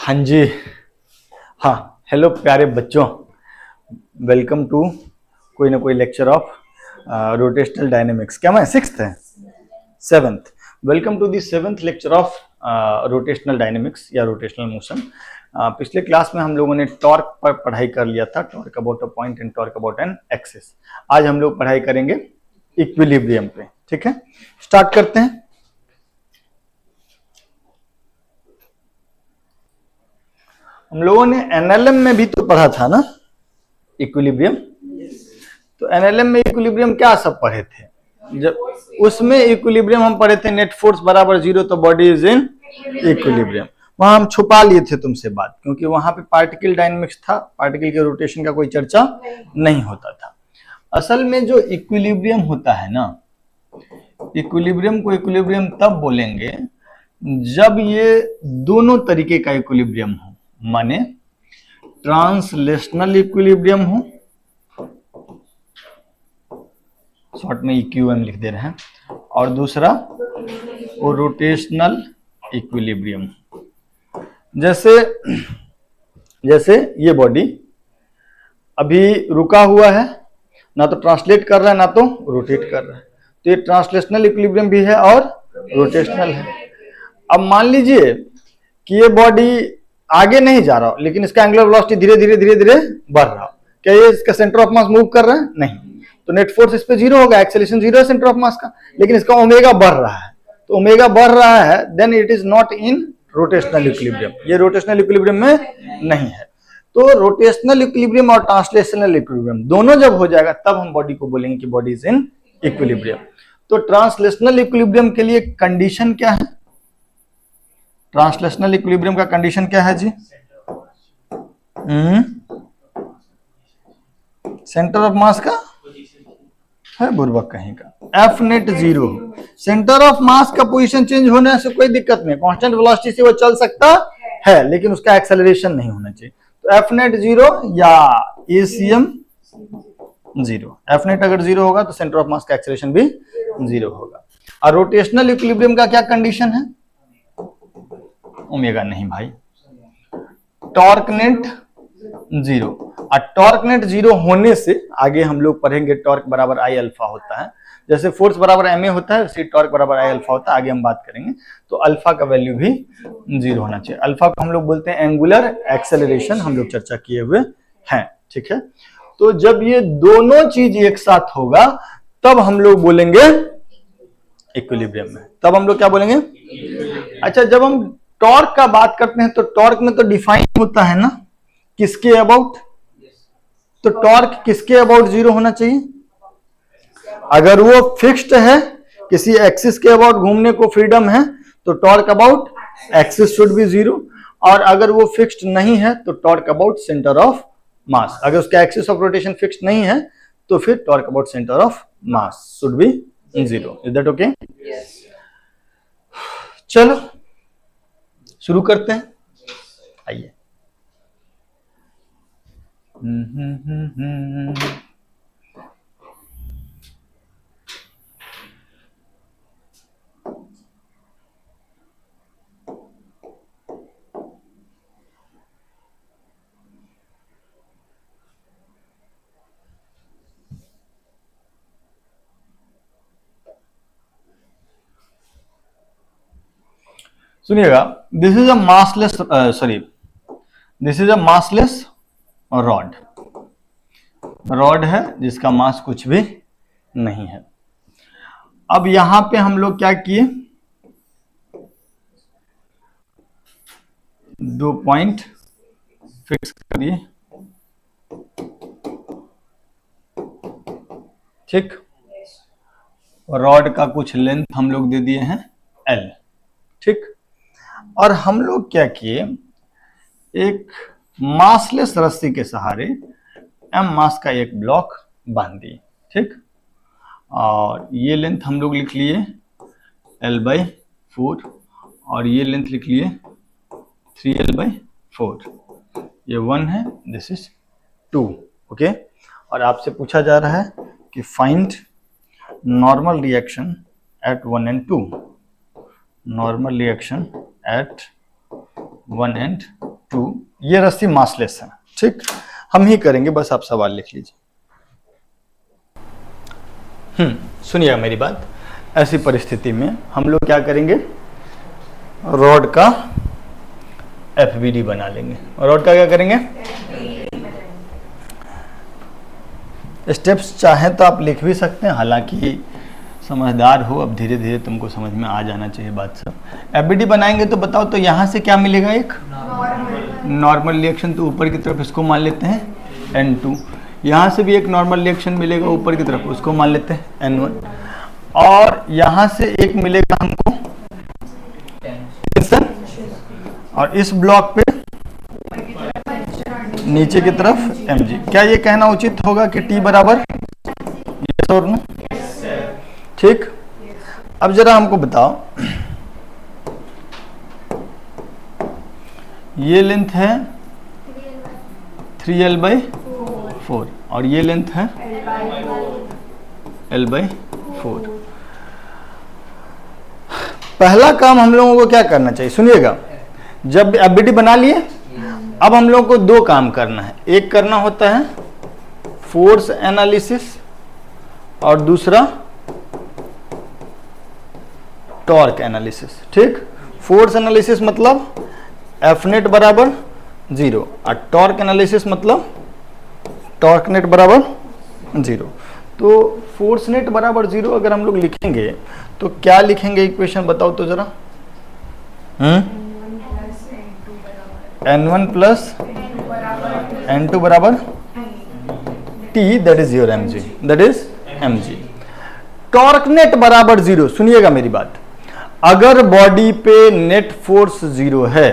हाँ जी। हाँ, हेलो प्यारे बच्चों, वेलकम टू कोई ना कोई लेक्चर ऑफ रोटेशनल डायनेमिक्स। क्या मैं सिक्स्थ है? Seventh. Welcome to the seventh lecture of rotational dynamics या रोटेशनल मोशन। पिछले क्लास में हम लोगों ने टॉर्क पर पढ़ाई कर लिया था, torque about a point and torque about an axis. आज हम लोग पढ़ाई करेंगे इक्विलिब्रियम पे। ठीक है, स्टार्ट करते हैं। हम लोगों ने एनएलएम में भी तो पढ़ा था ना इक्विलिब्रियम। तो एनएलएम में इक्विलिब्रियम क्या सब पढ़े थे? जब उसमें इक्विलिब्रियम हम पढ़े थे नेट फोर्स बराबर 0 तो बॉडी इज इन इक्विलिब्रियम। वहां हम छुपा लिए थे तुमसे बात, क्योंकि वहां पे पार्टिकल डायनेमिक्स था, पार्टिकल के रोटेशन का कोई चर्चा नहीं होता था। असल में जो इक्विलिब्रियम होता है ना, इक्विलिब्रियम को इक्विलिब्रियम तब बोलेंगे जब ये दोनों तरीके का इक्विलिब्रियम हो, माने ट्रांसलेशनल इक्विलिब्रियम हो, शॉर्ट में इक्यूएम लिख दे रहे हैं, और दूसरा वो रोटेशनल इक्विलिब्रियम। जैसे जैसे ये बॉडी अभी रुका हुआ है, ना तो ट्रांसलेट कर रहा है ना तो रोटेट कर रहा है, तो ये ट्रांसलेशनल इक्विलिब्रियम भी है और रोटेशनल है। अब मान लीजिए कि ये बॉडी आगे नहीं जा रहा हो, लेकिन इसका एंगुलर वेलोसिटी धीरे धीरे धीरे धीरे बढ़ रहा हो, क्या ये इसका सेंटर ऑफ मास मूव कर रहा है? नहीं, तो नेट फोर्स इस पे 0 होगा, एक्सेलरेशन 0 है सेंटर ऑफ मास का, लेकिन इसका ओमेगा बढ़ रहा है, तो ओमेगा बढ़ रहा है, then it is not in rotational equilibrium. ये रोटेशनल इक्विलिब्रियम में नहीं है। तो रोटेशनल इक्विलिब्रियम और ट्रांसलेशनल इक्विलिब्रियम दोनों जब हो जाएगा तब हम बॉडी को बोलेंगे कि बॉडी इज इन इक्विलिब्रियम। तो ट्रांसलेशनल इक्विलिब्रियम के लिए कंडीशन क्या है? ट्रांसलेशनल इक्विलिब्रियम का कंडीशन क्या है जी? सेंटर ऑफ मास का है बुर्बक कहीं का, एफ नेट 0। सेंटर ऑफ मास का पोजीशन चेंज होने से कोई दिक्कत नहीं, कांस्टेंट वेलोसिटी से वो चल सकता है, लेकिन उसका एक्सेलरेशन नहीं होना चाहिए। तो एफ नेट 0 या एसीएम 0। एफ नेट अगर 0 होगा तो सेंटर ऑफ मास का एक्सेलरेशन भी 0 होगा। और रोटेशनल इक्विलिब्रियम का क्या कंडीशन है? ओमेगा नहीं भाई, टॉर्क नेट 0। और टॉर्क नेट 0 होने से आगे हम लोग पढ़ेंगे टॉर्क बराबर आई अल्फा होता है, जैसे फोर्स बराबर एम ए होता है उसी टॉर्क बराबर आई अल्फा होता है, आगे हम बात करेंगे। तो अल्फा का वैल्यू भी 0 होना चाहिए। अल्फा को हम लोग बोलते हैं एंगुलर एक्सेलरेशन, हम लोग चर्चा किए हुए हैं। ठीक है, तो जब ये दोनों चीज एक साथ होगा तब हम लोग बोलेंगे इक्विलिब्रियम में। तब हम लोग क्या बोलेंगे? अच्छा, जब हम टॉर्क का बात करते हैं तो टॉर्क में तो डिफाइन होता है ना किसके अबाउट, तो टॉर्क किसके अबाउट 0 होना चाहिए? अगर वो फिक्स्ड है, किसी एक्सिस के अबाउट घूमने को फ्रीडम है, तो torque about axis should be 0। और अगर वो फिक्स्ड नहीं है तो टॉर्क अबाउट सेंटर ऑफ मास, अगर उसका एक्सिस ऑफ रोटेशन फिक्स्ड नहीं है तो फिर torque about centre of mass should be 0। Is that okay? चलो शुरू करते हैं, आइए। सुनिएगा, this is a massless this is a massless rod है जिसका मास कुछ भी नहीं है। अब यहां पे हम लोग क्या किए, 2 पॉइंट फिक्स कर दिए। ठीक, रॉड का कुछ लेंथ हम लोग दे दिए हैं L। ठीक, और हम लोग क्या किए, एक मासलेस रस्सी के सहारे m मास का एक ब्लॉक बांध दिए। ठीक, और ये लेंथ हम लोग लिख लिए L/4 और ये लेंथ लिख लिए 3L/4। ये 1 है, दिस इज 2। ओके, और आपसे पूछा जा रहा है कि find normal reaction at 1 and 2। Normal reaction at 1 and 2, ये रस्सी मासलेस है, ठीक, हम ही करेंगे, बस आप सवाल लिख लीजिए। सुनिएगा मेरी बात, ऐसी परिस्थिति में हम लोग क्या करेंगे, रॉड का FBD बना लेंगे। रॉड का क्या करेंगे, स्टेप्स चाहें तो आप लिख भी सकते हैं, हालांकि समझदार हो, अब धीरे धीरे तुमको समझ में आ जाना चाहिए बात सब। FBD बनाएंगे तो बताओ, तो यहाँ से क्या मिलेगा, एक नॉर्मल रिएक्शन, तो ऊपर की तरफ इसको मान लेते हैं N2, यहाँ से भी एक नॉर्मल रिएक्शन मिलेगा ऊपर की तरफ, उसको मान लेते हैं N1, और यहाँ से एक मिलेगा हमको टेंशन, और इस ब्लॉक पे नीचे की तरफ Mg। क्या ये कहना उचित होगा कि T बराबर, यस और नो, ठीक। अब जरा हमको बताओ, ये लेंथ है 3L/4 और ये लेंथ है L/4। पहला काम हम लोगों को क्या करना चाहिए, सुनिएगा, जब FBD बना लिए, अब हम लोगों को दो काम करना है। एक करना होता है फोर्स एनालिसिस और दूसरा टॉर्क एनालिसिस, ठीक। फोर्स एनालिसिस मतलब F नेट बराबर 0 और टॉर्क एनालिसिस मतलब टॉर्क नेट बराबर 0। तो फोर्स नेट बराबर 0 अगर हम लोग लिखेंगे तो क्या लिखेंगे, इक्वेशन बताओ तो जरा। N1 प्लस N2 बराबर T, that is your Mg, that is Mg। Torque net बराबर 0, सुनिएगा मेरी बात, अगर बॉडी पे नेट फोर्स 0 है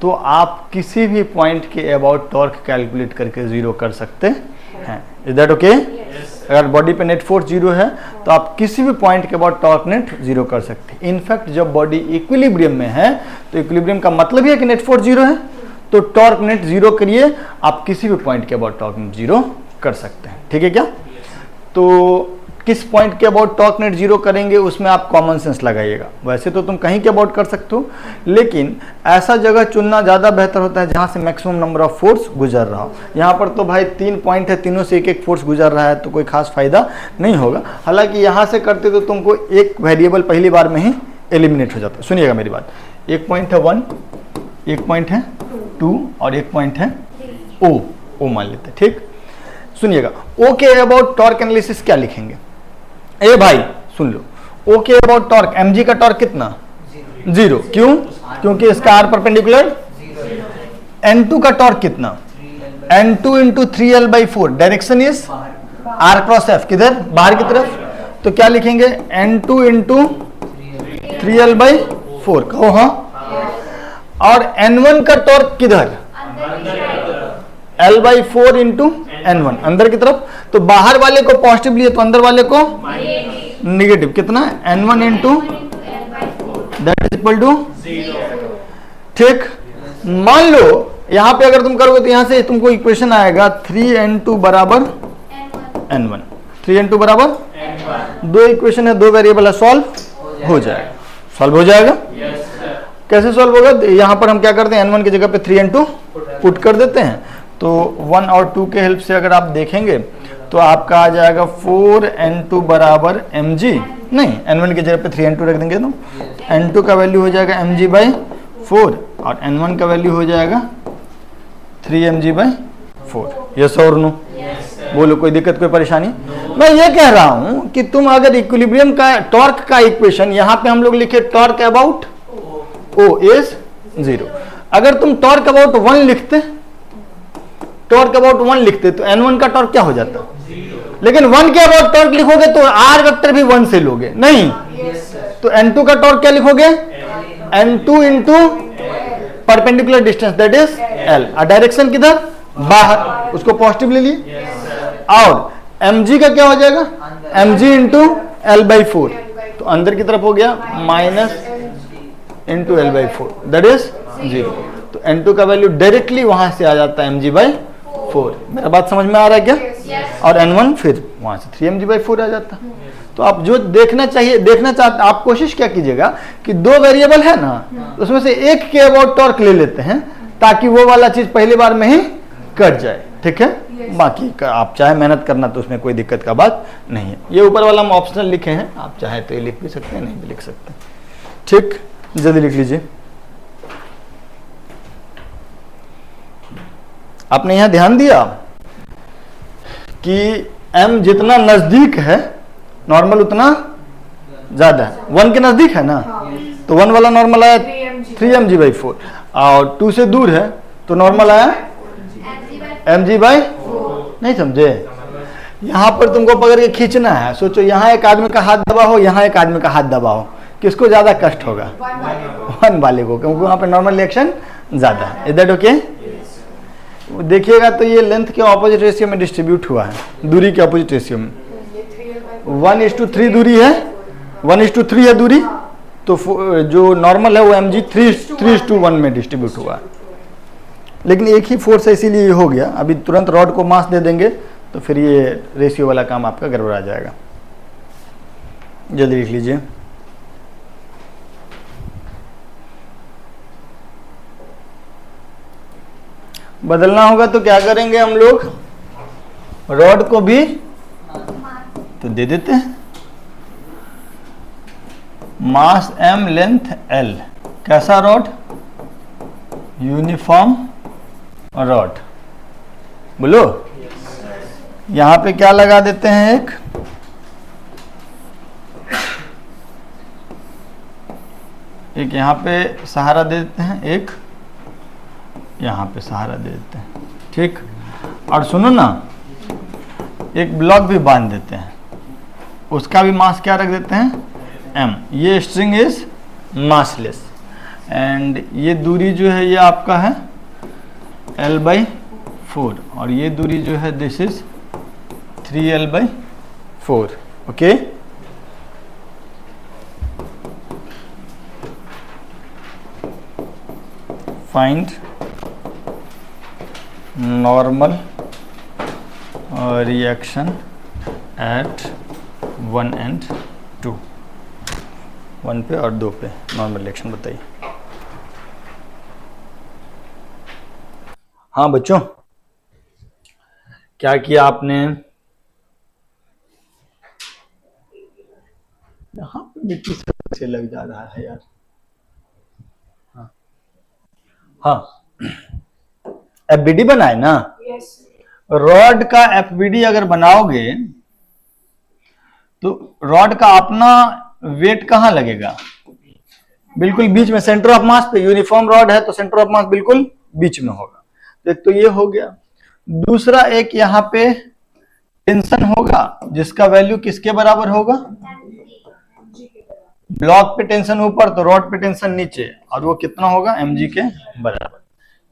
तो आप किसी भी पॉइंट के अबाउट टॉर्क कैलकुलेट करके 0 कर सकते हैं। Is that okay? अगर बॉडी पे नेट फोर्स 0 है तो आप किसी भी पॉइंट के अबाउट टॉर्क नेट 0 कर सकते हैं। इनफैक्ट जब बॉडी इक्विलिब्रियम में है तो इक्विलिब्रियम का मतलब ही है कि नेट फोर्स 0 है, तो टॉर्क नेट 0 करिए, आप किसी भी पॉइंट के अबाउट टॉर्क नेट 0 कर सकते हैं, ठीक है क्या। तो किस पॉइंट के अबाउट टॉर्क नेट 0 करेंगे उसमें आप कॉमन सेंस लगाइएगा। वैसे तो तुम कहीं के अबाउट कर सकते हो, लेकिन ऐसा जगह चुनना ज़्यादा बेहतर होता है जहाँ से मैक्सिमम नंबर ऑफ फोर्स गुजर रहा हो। यहाँ पर तो भाई 3 पॉइंट है, तीनों से एक एक फोर्स गुजर रहा है, तो कोई खास फायदा नहीं होगा। हालांकि यहाँ से करते तो तुमको एक वेरिएबल पहली बार में ही एलिमिनेट हो जाता है। सुनिएगा मेरी बात, एक पॉइंट है 1, एक पॉइंट है 2 और एक पॉइंट है ओ मान लेते हैं, ठीक। सुनिएगा, ओ के अबाउट टॉर्क एनालिसिस क्या लिखेंगे, ए भाई सुन लो, ओ के अबाउट टॉर्क, Mg का टॉर्क कितना 0, क्यों, क्योंकि इसका R परपेंडिकुलर। N2 का टॉर्क कितना, N2 into 3L/4, direction is R cross F, किधर, बाहर की तरफ, तो क्या लिखेंगे N2 इंटू 3L/4, कहो हाँ। और N1 का टॉर्क किधर, L/4 इंटू N1, अंदर की तरफ, तो बाहर वाले को पॉजिटिव लिए तो अंदर वाले को नेगेटिव, कितना N1 into that is equal to 0, ठीक। मान लो यहां पे अगर तुम करोगे तो यहां से तुमको इक्वेशन आएगा 3N2 बराबर N1, 3N2 बराबर N1, दो इक्वेशन है, दो वेरिएबल है, सॉल्व हो जाएगा, सॉल्व हो जाएगा। कैसे सॉल्व होगा, यहां पर हम क्या करते हैं, N1 की जगह पे 3N2 पुट कर देते हैं, तो 1 और 2 के हेल्प से अगर आप देखेंगे तो आपका आ जाएगा 4N2 बराबर Mg, नहीं N1 की जगह पे 3N2 रख देंगे तो N2 का वैल्यू हो जाएगा Mg/4 और N1 का वैल्यू हो जाएगा 3Mg/4। यस और नो, बोलो कोई दिक्कत, कोई परेशानी। मैं ये कह रहा हूं कि तुम अगर इक्विलिब्रियम का टॉर्क का इक्वेशन यहां पे हम लोग लिखे टॉर्क अबाउट O इज 0, अगर तुम टॉर्क अबाउट 1 लिखते, टॉर्क अबाउट 1 लिखते तो N1 का टॉर्क क्या हो जाता, 0। लेकिन 1 के अबाउट टॉर्क लिखोगे तो R वेक्टर भी 1 से लोगे, नहीं तो N2 का टॉर्क क्या लिखोगे, N2 into perpendicular distance that is L, और डायरेक्शन किधर, बाहर, उसको पॉजिटिव ले लिए, और Mg का क्या हो जाएगा, Mg इंटू L/4, तो अंदर की तरफ हो गया minus into L/4 that is 0, तो N2 का वैल्यू डायरेक्टली वहां से आ जाता है Mg/4। मेरा बात समझ में आ रहा है क्या, और N1 फिर वहां से 3Mg/4 आ जाता। तो आप जो देखना चाहते, आप कोशिश क्या कीजिएगा कि दो वेरिएबल है ना, उसमें से एक के अबाउट टॉर्क ले लेते हैं, ताकि वो वाला चीज पहली बार में ही कट जाए, ठीक है। बाकी आप चाहे मेहनत करना तो उसमें कोई दिक्कत का बात नहीं है। ये ऊपर वाला हम ऑप्शनल लिखे हैं, आप चाहे तो ये लिख भी सकते हैं, नहीं भी लिख सकते, ठीक। जल्दी लिख लीजिए। आपने यहां ध्यान दिया कि m जितना नजदीक है नॉर्मल उतना ज्यादा है, 1 के नजदीक है ना, तो 1 वाला नॉर्मल आया 3mg/4 और 2 से दूर है तो नॉर्मल आया mg/4। नहीं समझे? यहां पर तुमको पकड़ के खींचना है। सोचो यहां एक आदमी का हाथ दबाओ, यहां एक आदमी का हाथ दबाओ, किसको ज्यादा कष्ट होगा? 1 वाले को, क्योंकि वहां पे नॉर्मल रिएक्शन ज्यादा है। Is that okay? देखिएगा तो ये लेंथ के ऑपोजिट रेशियो में डिस्ट्रीब्यूट हुआ है, दूरी के ऑपोजिट रेशियो में। 1:3 दूरी है, 1:3 है दूरी, तो जो नॉर्मल है वो mg 3:1 में डिस्ट्रीब्यूट हुआ है। लेकिन एक ही फोर्स है इसीलिए ये हो गया। अभी तुरंत रॉड को मास दे देंगे तो फिर ये रेशियो वाला काम आपका गड़बड़ा जाएगा। जल्दी लिख लीजिए। बदलना होगा तो क्या करेंगे हम लोग? रॉड को भी तो दे देते हैं, मास m लेंथ l। कैसा रॉड? Uniform rod. बोलो। यहां पे क्या लगा देते हैं? एक यहां पे सहारा दे देते हैं, एक यहां पे सहारा दे देते हैं, ठीक। और सुनो ना, एक ब्लॉक भी बांध देते हैं, उसका भी मास क्या रख देते हैं? m। ये स्ट्रिंग इज मासलेस एंड ये दूरी जो है ये आपका है l/4 और ये दूरी जो है this is 3l/4। Okay. Find normal reaction at 1 and 2। 1 पे और 2 पे नॉर्मल रिएक्शन बताइए। हाँ बच्चों, क्या किया आपने? यहाँ पे मिट्टी से लग जा रहा है यार। हाँ, एफबीडी बनाए ना? रॉड का एफबीडी अगर बनाओगे तो रॉड का अपना वेट कहाँ लगेगा? बिल्कुल बीच में, सेंटर ऑफ मास पे। यूनिफॉर्म रॉड है तो सेंटर ऑफ मास बिल्कुल बीच में होगा। एक तो ये हो गया। दूसरा एक यहाँ पे टेंशन होगा जिसका वैल्यू किसके बराबर होगा? ब्लॉक पे टेंशन ऊपर तो रॉड पे टेंशन नीचे, और वो कितना होगा? mg के बराबर।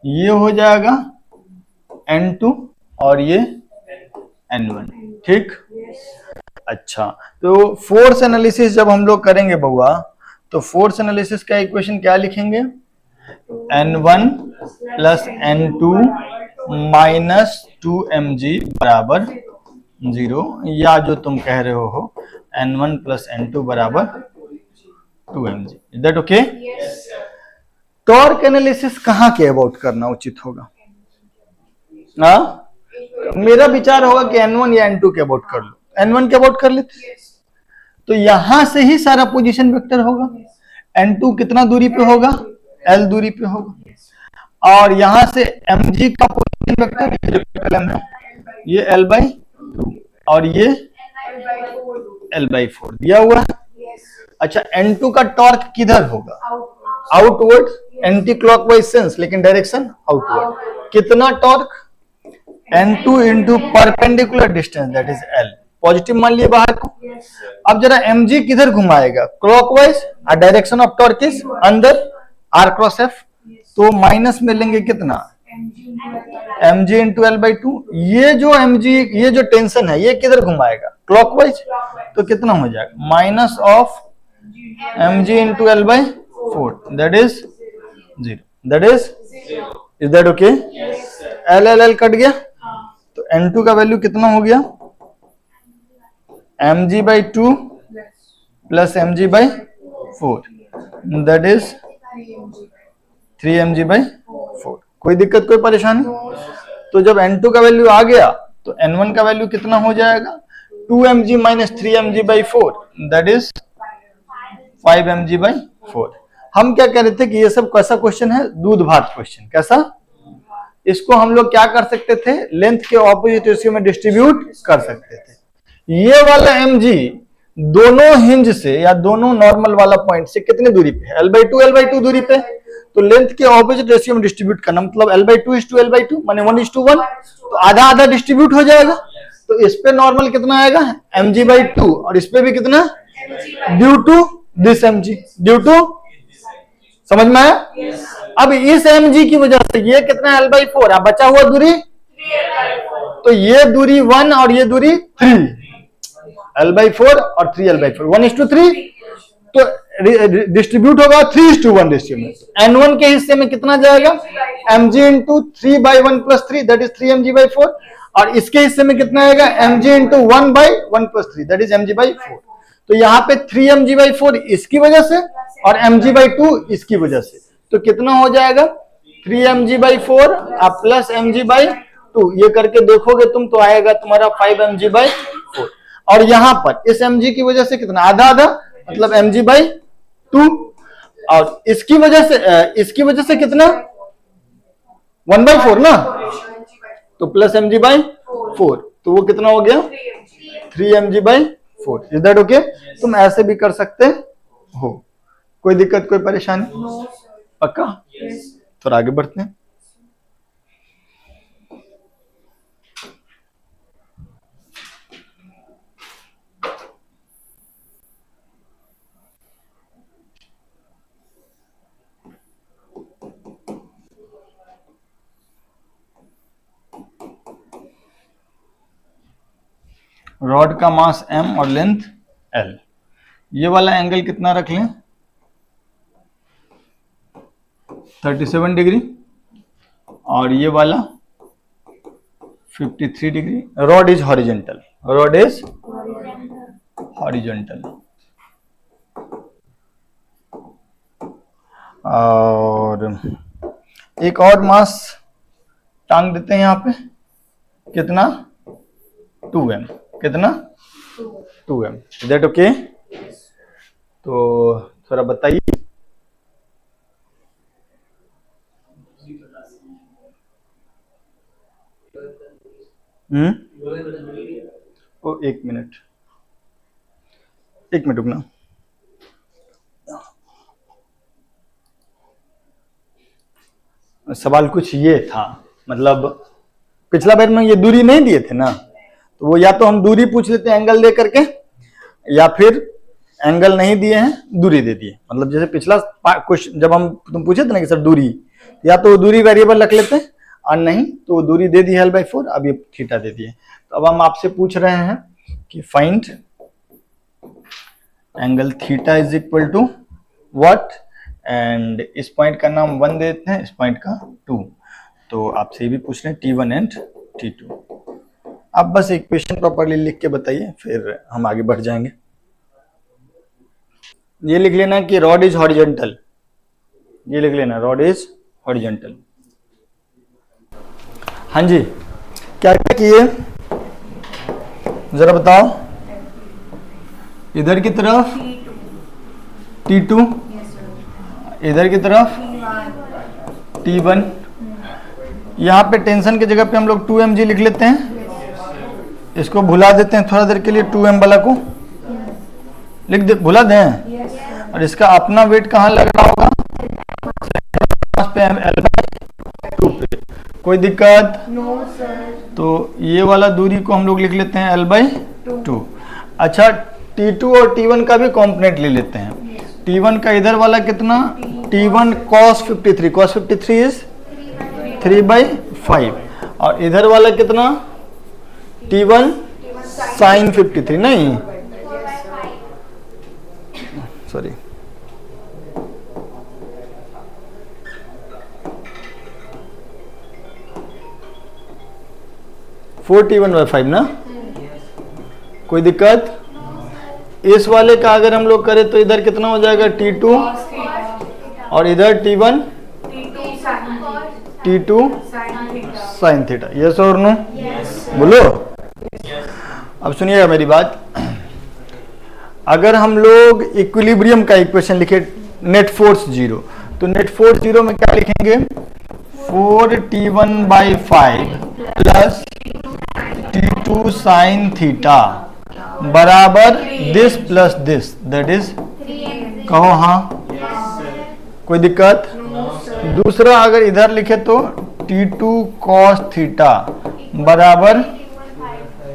ये हो जाएगा n2 और ये n1, ठीक। अच्छा, तो फोर्स एनालिसिस जब हम लोग करेंगे बउआ, तो फोर्स एनालिसिस का इक्वेशन क्या लिखेंगे? n1 plus n2 minus 2mg बराबर 0, या जो तुम कह रहे हो n1 प्लस n2 बराबर 2mg। Is that okay? Torque analysis कहाँ के अबाउट करना उचित होगा? मेरा विचार होगा कि n1 या n2 के अबाउट कर लो। n1 के अबाउट कर लेते, तो यहां से ही सारा पोजीशन वेक्टर होगा। n2 कितना दूरी पे होगा? l दूरी पे होगा, और यहां से mg का पोजीशन वेक्टर ये l/2 और ये l/4 दिया हुआ है। अच्छा, n2 का टॉर्क किधर होगा? आउटवर्ड, एंटी क्लॉकवाइज सेंस, लेकिन डायरेक्शन आउटवर्ड। कितना torque? n2 into perpendicular distance, that is l। Positive मान लिए बाहर को। अब जरा mg किधर घुमाएगा? क्लॉकवाइज, और डायरेक्शन ऑफ टॉर्क इज अंदर r क्रॉस f, तो माइनस में लेंगे कितना? mg into l/2। ये जो mg, ये जो टेंशन है ये किधर घुमाएगा? क्लॉकवाइज, तो कितना हो जाएगा? Minus of mg into l/4, that is 0। That is that okay? l cut गया, तो n2 का वैल्यू कितना हो गया? mg/2 plus mg/4, that is 3mg/4। कोई दिक्कत कोई परेशानी? तो जब N2 का वैल्यू आ गया तो N1 का वैल्यू कितना हो जाएगा? 2mg minus 3mg by 4 that is 5mg by 4। हम क्या कह रहे थे कि ये सब कैसा क्वेश्चन है? दूध भात क्वेश्चन। कैसा? इसको हम लोग क्या कर सकते थे? लेंथ के ऑपोजिट रेशियो में डिस्ट्रीब्यूट कर सकते थे। ये वाला mg दोनों हिंज से या दोनों नॉर्मल वाला पॉइंट से कितनी दूरी पे है? L/2 दूरी पे। तो लेंथ के ऑपोजिट रेशियो में डिस्ट्रीब्यूट करना मतलब L/2 माने 1:1, तो आधा आधा डिस्ट्रीब्यूट हो जाएगा। तो इस पे नॉर्मल कितना आएगा? mg/2 और इस पे भी कितना? Due to this mg, due to, समझ में आया? अब इस mg की वजह से ये कितना L/4 है, बचा हुआ दूरी, तो ये दूरी 1 और ये दूरी 3, L/4 और 3L/4 1:3, तो डिस्ट्रीब्यूट होगा 3:1 रेशियो में। N1 के हिस्से में कितना जाएगा? mg into 3/1 + 3 that is 3mg/4, और इसके हिस्से में कितना आएगा? mg into 1/1 + 3 that is mg/4। तो यहाँ पे 3mg/4 इसकी वजह से और mg/2 इसकी वजह से, तो कितना हो जाएगा? 3mg/4 प्लस mg/2, ये करके देखोगे तुम तो आएगा तुम्हारा 5mg/4। और यहाँ पर इस mg की वजह से कितना? आधा आधा मतलब mg/2, और इसकी वजह से कितना? 1/4 ना, तो प्लस mg/4, तो वो कितना हो गया? 3mg/4। Is that okay? तुम ऐसे भी कर सकते हो, कोई दिक्कत कोई परेशानी? पक्का? तो आगे बढ़ते हैं। रॉड का मास m और लेंथ l, ये वाला एंगल कितना रख लें? 37 डिग्री, और ये वाला 53 degree. Rod is horizontal, rod is horizontal. और एक और मास टांग देते हैं यहाँ पे, कितना? 2m। कितना? 2m। Is that okay? तो थोड़ा बताइए। ओ एक मिनट रुकना। सवाल कुछ ये था, मतलब पिछला बार में ये दूरी नहीं दिए थे ना, तो वो या तो हम दूरी पूछ लेते हैं एंगल दे करके, या फिर एंगल नहीं दिए हैं दूरी दे दिए। मतलब जैसे पिछला कुछ जब हम तुम पूछे थे ना कि सर दूरी, या तो दूरी वेरिएबल रख लेते हैं और नहीं तो दूरी दे दी है L/4, अब ये थीटा दे दिए। तो अब हम आपसे पूछ रहे हैं कि find angle theta is equal to what, and इस पॉइंट का नाम 1 देते हैं, इस पॉइंट का 2। तो आपसे ये भी पूछ रहे हैं T1 एंड T2। आप बस इक्वेशन प्रॉपर्ली लिख के बताइए, फिर हम आगे बढ़ जाएंगे। ये लिख लेना कि रॉड इज हॉरिजेंटल, ये लिख लेना रॉड इज हॉरिजेंटल। हाँ जी, क्या क्या किए जरा बताओ। इधर की तरफ T2, इधर की तरफ T1। यहाँ पे टेंशन की जगह पे हम लोग 2mg लिख लेते हैं, इसको भुला देते हैं थोड़ा देर के लिए, 2m वाला को लिख दे, भुला दें। और इसका अपना वेट कहाँ लग रहा होगा? पे L/2 पे। कोई दिक्कत? No sir. तो ये वाला दूरी को हम लोग लिख लेते हैं L/2। अच्छा, T2 और T1 का भी कॉम्पोनेंट ले लेते हैं। T1 का इधर वाला कितना? T1 cos 53, cos 53 इज 3/5, और इधर वाला कितना? T1 sin 53, नहीं सॉरी, T1/5 ना। कोई दिक्कत? इस वाले का अगर हम लोग करें तो इधर कितना हो जाएगा? T2, और इधर T1 T2 sine theta. Yes और नो? बोलो। अब सुनिएगा मेरी बात, अगर हम लोग इक्विलिब्रियम का इक्वेशन लिखे नेट फोर्स 0, तो नेट फोर्स 0 में क्या लिखेंगे? 4T1/5 plus T2 sine theta बराबर this plus this, that is, कहो हाँ, कोई दिक्कत? दूसरा अगर इधर लिखे तो T2 cos थीटा बराबर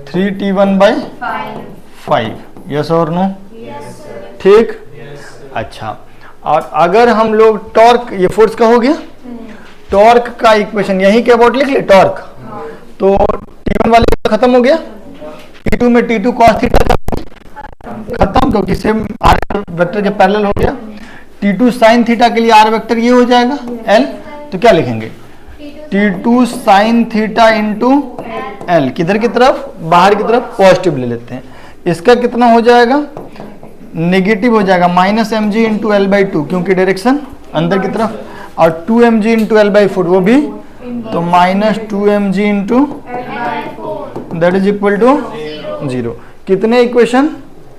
3T1/5। यस और नो? ठीक। अच्छा, और अगर हम लोग टॉर्क, ये फोर्स का हो गया, टॉर्क का इक्वेशन यही के अबाउट लिख ले, टॉर्क, तो T1 वाले खत्म हो गया, T2 में T2 cos थीटा खत्म, क्योंकि सेम आर वेक्टर के पैरेलल हो गया। T2 साइन थीटा के लिए आर वेक्टर ये हो जाएगा L, तो क्या लिखेंगे? T2 sine theta into L, किधर की तरफ? बाहर की तरफ पॉजिटिव ले लेते हैं। इसका कितना हो जाएगा? नेगेटिव हो जाएगा, -mg इंटू L/2, क्योंकि डायरेक्शन अंदर की तरफ, और 2mg इंटू L/4 वो भी, तो -2mg into, that is equal to 0। कितने इक्वेशन?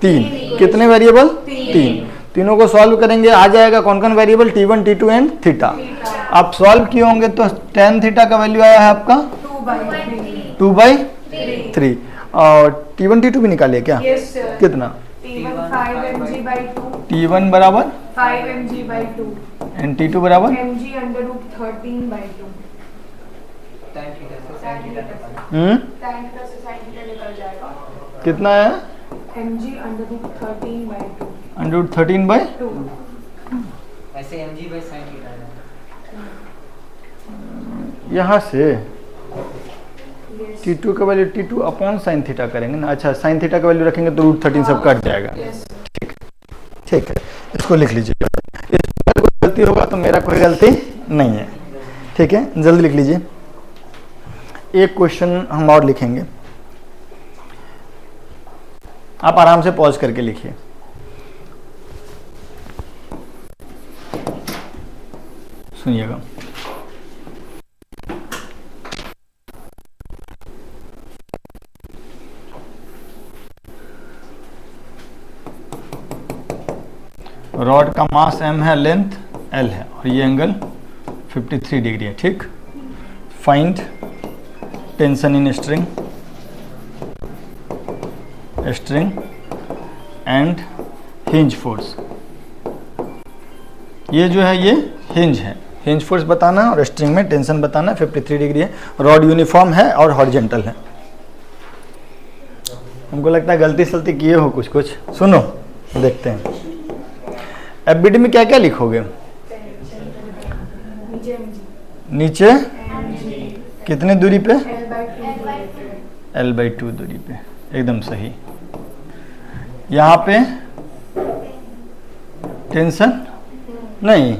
3। कितने वेरिएबल? 3। तीनों को सॉल्व करेंगे, आ जाएगा कौन कौन variable? T1, T2 and theta. आप सॉल्व किए होंगे तो tan थीटा का वैल्यू आया है आपका 2/3, और T1 T2 भी निकालिए क्या? yes, कितना? T1 5mg/2, T1 बराबर 5mg/2 एंड T2 बराबर mg√13/2। कितना है? mg√13/2। √13/2। ऐसे mg/sin थीटा है। यहाँ से T2 का value T2 upon sine theta करेंगे ना। अच्छा, साइन थीटा का वैल्यू रखेंगे तो √13 सब कट जाएगा। ठीक, ठीक है, इसको लिख लीजिए। इसमें कोई गलती होगा तो मेरा कोई गलती नहीं है, ठीक है, जल्दी लिख लीजिए। एक क्वेश्चन हम और लिखेंगे, आप आराम से पॉज करके लिखिए। सुनिएगा, रॉड का मास m है, लेंथ l है, और ये एंगल 53 डिग्री है। ठीक, find tension in string and hinge force. ये जो है ये हिंज है, हिंज फोर्स बताना है और स्ट्रिंग में टेंशन बताना है। 53 डिग्री है, रॉड यूनिफॉर्म है और हॉरिजॉन्टल है। हमको लगता है गलती सलती किए हो कुछ कुछ। सुनो, देखते हैं एफबीडी में क्या क्या लिखोगे? नीचे कितने दूरी पे? L/2 दूरी पे, एकदम सही। यहाँ पे टेंशन नहीं,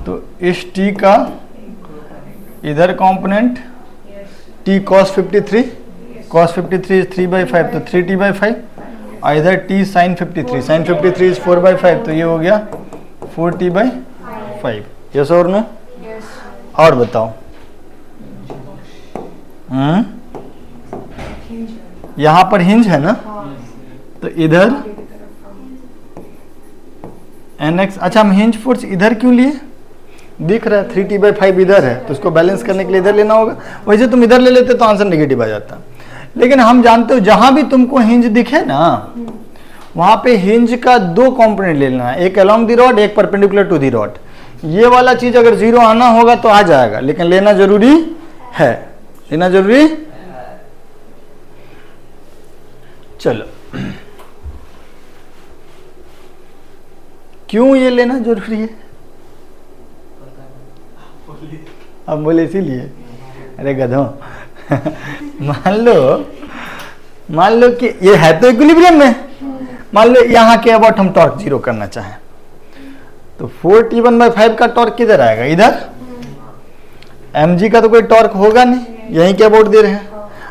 तो इस T का इधर component T cos 53, cos 53 is 3/5, तो 3T/5, और इधर T sin 53, sin 53 इज 4/5, तो ये हो गया 4T/5। यस और नो? और बताओ। यहाँ पर हिंज है ना, तो इधर NX। अच्छा, हम हिंज फोर्स इधर क्यों लिए? दिख रहा है 3T/5 इधर है, तो उसको बैलेंस करने के लिए इधर लेना होगा। वैसे तुम इधर ले लेते तो आंसर नेगेटिव आ जाता, लेकिन हम जानते हो जहां भी तुमको हिंज दिखे ना, वहां पे हिंज का 2 कंपोनेंट ले लेना है, एक अलोंग द रॉड, एक परपेंडिकुलर टू द रॉड। ये वाला चीज अगर 0 आना होगा तो आ जाएगा, लेकिन लेना जरूरी है, लेना जरूरी। चलो, क्यों ये लेना जरूरी है? अब बोले इसीलिए, अरे गधों मान लो कि ये है तो इक्विलिब्रियम में, मान लो यहाँ के अबाउट हम टॉर्क 0 करना चाहें, तो 4T1/5 का टॉर्क किधर आएगा? इधर। mg का तो कोई टॉर्क होगा नहीं, यहीं के अबाउट दे रहे हैं।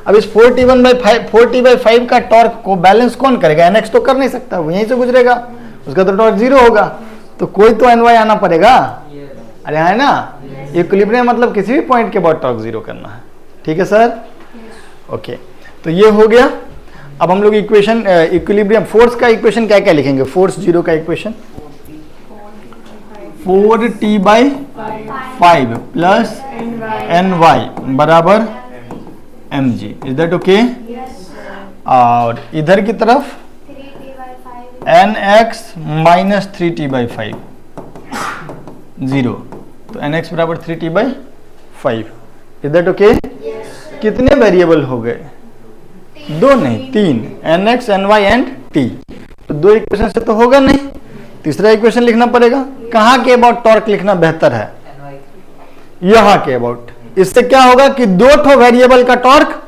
अब इस 4T/5 का टॉर्क को बैलेंस कौन करेगा? NX तो कर नहीं सकता, वो यहीं से गुजरेगा, उसका तो टॉर्क 0 होगा, तो कोई तो NY आना पड़ेगा। अरे है ना, इक्विलिब्रियम मतलब किसी भी पॉइंट के बाद टॉर्क जीरो करना है। ठीक है सर? ओके, तो ये हो गया। अब हम लोग इक्वेशन इक्विलिब्रियम फोर्स का इक्वेशन क्या क्या लिखेंगे? फोर्स जीरो का इक्वेशन 4t/5 प्लस ny बराबर mg। Is that okay? और इधर की तरफ nx माइनस 3t/5 0, तो nx बराबर 3t/5। Is that okay? कितने वेरिएबल हो गए? दो नहीं, तीन, nx ny एंड t। तो दो इक्वेशन से तो होगा नहीं, तीसरा इक्वेशन लिखना पड़ेगा। कहाँ के अबाउट टॉर्क लिखना बेहतर है? यहाँ के अबाउट। इससे क्या होगा कि दो ठो वेरिएबल का टॉर्क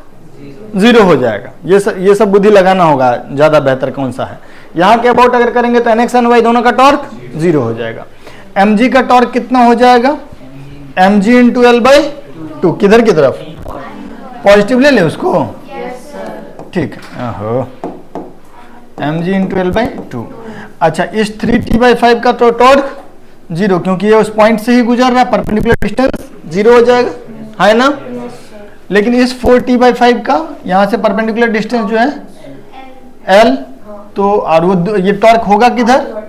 जीरो हो जाएगा। ये सब बुद्धि लगाना होगा, ज्यादा बेहतर कौन सा है। यहाँ के अबाउट अगर करेंगे तो nx एंड y दोनों का टॉर्क जीरो हो जाएगा। mg का टॉर्क कितना हो जाएगा? mg into L/2। किधर की तरफ? पॉजिटिव ले ले उसको। ठीक है, mg इंटू L/2। अच्छा, इस 3t/5 का तो टॉर्क जीरो, क्योंकि ये उस पॉइंट से ही गुजर रहा है, परपेंडिकुलर डिस्टेंस जीरो हो जाएगा, है ना? लेकिन इस 4t/5 का यहाँ से परपेंडिकुलर डिस्टेंस जो है L, तो और वो ये टॉर्क होगा किधर?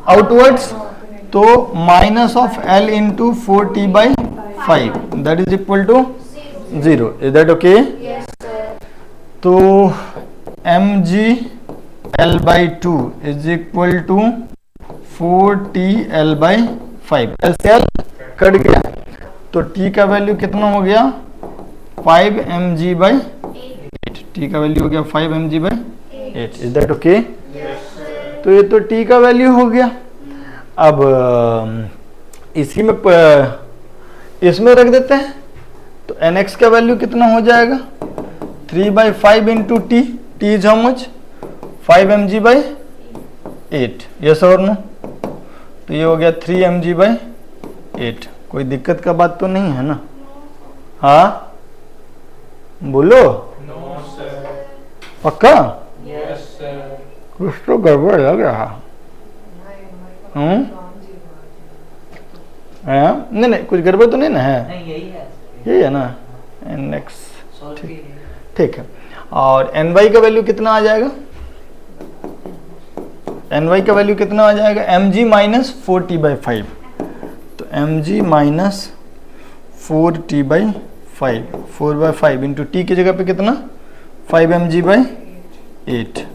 आउटवर्ड्स। तो minus of L into 4t/5 that is equal to 0। Is that okay? तो mg L/2 is equal to 4t L/5। L से L कट गया, तो t का वैल्यू कितना हो गया? 5 mg/8। t का वैल्यू हो गया 5 mg/8। Is that okay? तो ये तो t का वैल्यू हो गया। अब इसी में इसमें रख देते हैं, तो nx का वैल्यू कितना हो जाएगा? 3/5 into T. T is how much? 5 mg/8। Yes और नो? तो ये हो गया 3 mg/8। कोई दिक्कत का बात तो नहीं है ना? हाँ बोलो। पक्का? कुछ तो गड़बड़ लग रहा। नहीं नहीं, कुछ गड़बड़ तो नहीं ना है? नहीं, यही है ना? nx सॉल्व कीजिए। ठीक है। और ny का वैल्यू कितना आ जाएगा? ny का वैल्यू कितना आ जाएगा? mg minus 4t/5। तो mg minus 4t/5, 4/5 into T की जगह पे कितना? 5 mg/8।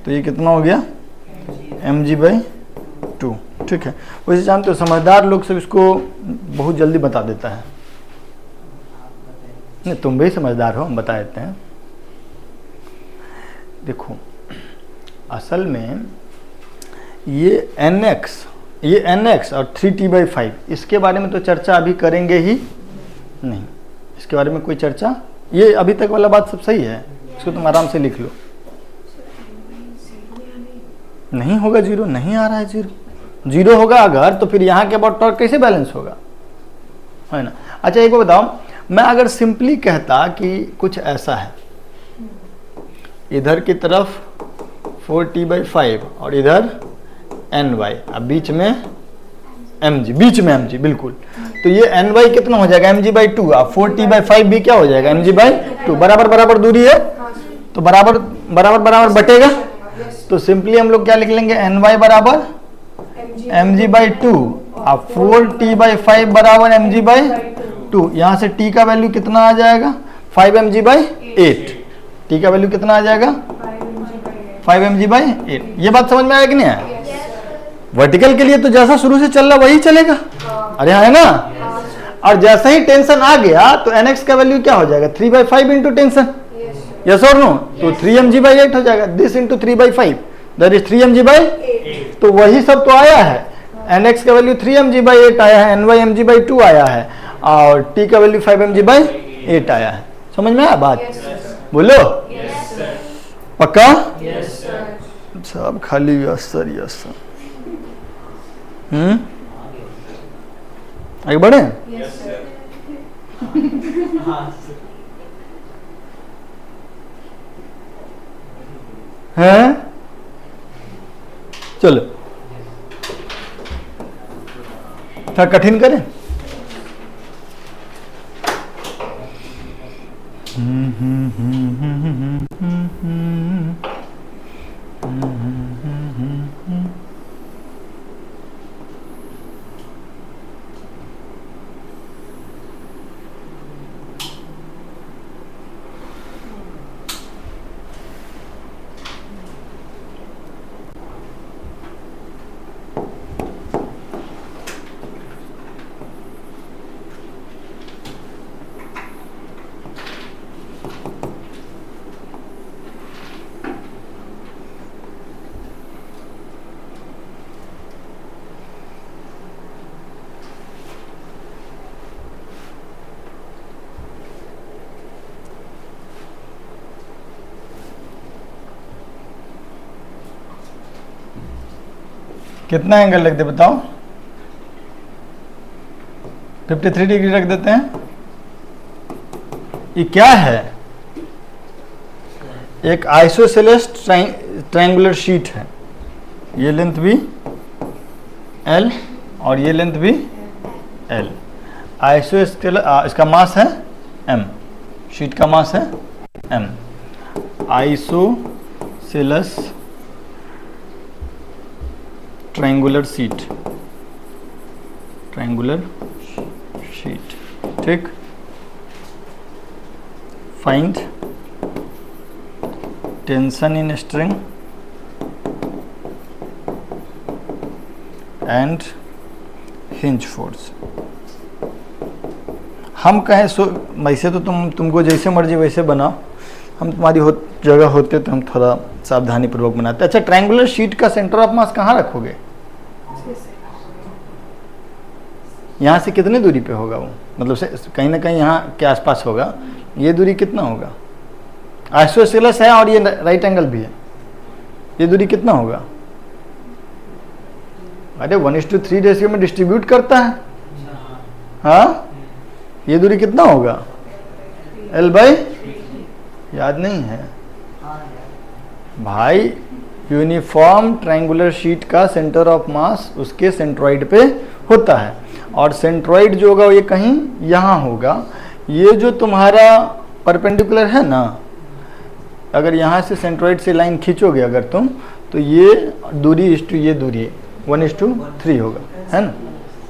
तो ये कितना हो गया? mg/2। ठीक है। वैसे जानते हो समझदार लोग सब इसको बहुत जल्दी बता देता है। नहीं, तुम भी समझदार हो, हम बता देते हैं। देखो, असल में ये nx और 3t/5 इसके बारे में तो चर्चा अभी करेंगे ही नहीं। इसके बारे में कोई चर्चा, ये अभी तक वाला बात सब सही है, इसको तुम आराम से लिख लो। नहीं होगा जीरो, नहीं आ रहा है जीरो। जीरो होगा अगर, तो फिर यहाँ के अबाउट टॉर्क कैसे बैलेंस होगा, है ना? अच्छा एक बात बताओ, मैं अगर सिंपली कहता कि कुछ ऐसा है, इधर की तरफ 4t/5 और इधर ny, अब बीच में mg, बिल्कुल। तो ये ny कितना हो जाएगा? mg/2। अब 4t/5 भी क्या हो जाएगा? mg/2। बराबर बराबर दूरी है, तो बराबर बराबर बराबर बटेगा। तो सिंपली हम लोग क्या लिख लेंगे? ny बराबर mg/2 अब 4t/5 बराबर mg/2। यहाँ से t का वैल्यू कितना आ जाएगा? 5 mg/8। t का वैल्यू कितना आ जाएगा? 5 mg/8। ये बात समझ में आया कि नहीं आया? वर्टिकल के लिए तो जैसा शुरू से चल रहा वही चलेगा। अरे है ना? और जैसा ही टेंशन आ गया तो nx का वैल्यू क्या हो जाएगा? 3/5 इंटू टेंशन। यस और नो? तो 3 mg/8 हो जाएगा। This into 3/5 that is 3 mg/8। तो वही सब तो आया है। nx का वैल्यू 3 mg/8 आया है, ny mg/2 आया है, और t का वैल्यू 5 mg/8 आया है। समझ में आया बात? बोलो। पक्का? सब खाली यस सर, यस सर। आगे बढ़े? हैं? चलो, थोड़ा कठिन करें। कितना एंगल रख दे बताओ? 53 डिग्री रख देते हैं। ये क्या है? एक आइसोसेलेस ट्रायंगुलर शीट है। ये लेंथ भी L और ये लेंथ भी L। आइसोस्केलर इसका मास है m, शीट का मास है m। Isosceles triangular sheet, triangular sheet, ठीक। Find tension in string and hinge force. हम कहें सो वैसे तो तुमको जैसे मर्जी वैसे बनाओ, हम तुम्हारी जगह होते तो हम थोड़ा सावधानी पूर्वक बनाते। अच्छा, ट्रायंगुलर शीट का सेंटर ऑफ मास कहाँ रखोगे? यहाँ से कितनी दूरी पे होगा वो? मतलब से कहीं ना कहीं यहाँ के आसपास होगा। ये दूरी कितना होगा? आइसोसेलेस है और ये राइट एंगल भी है, ये दूरी कितना होगा? अरे 1:3 रेशियो में डिस्ट्रीब्यूट करता है। हाँ, ये दूरी कितना होगा? L/, याद नहीं है भाई? यूनिफॉर्म ट्रायंगुलर शीट का सेंटर ऑफ मास उसके सेंट्रॉइड पे होता है, और सेंट्रॉइड जो होगा ये कहीं यहाँ होगा। ये जो तुम्हारा परपेंडिकुलर है ना, अगर यहाँ से सेंट्रॉइड से लाइन खींचोगे अगर तुम, तो ये दूरी इस टू ये दूरी 1:3 होगा, है ना?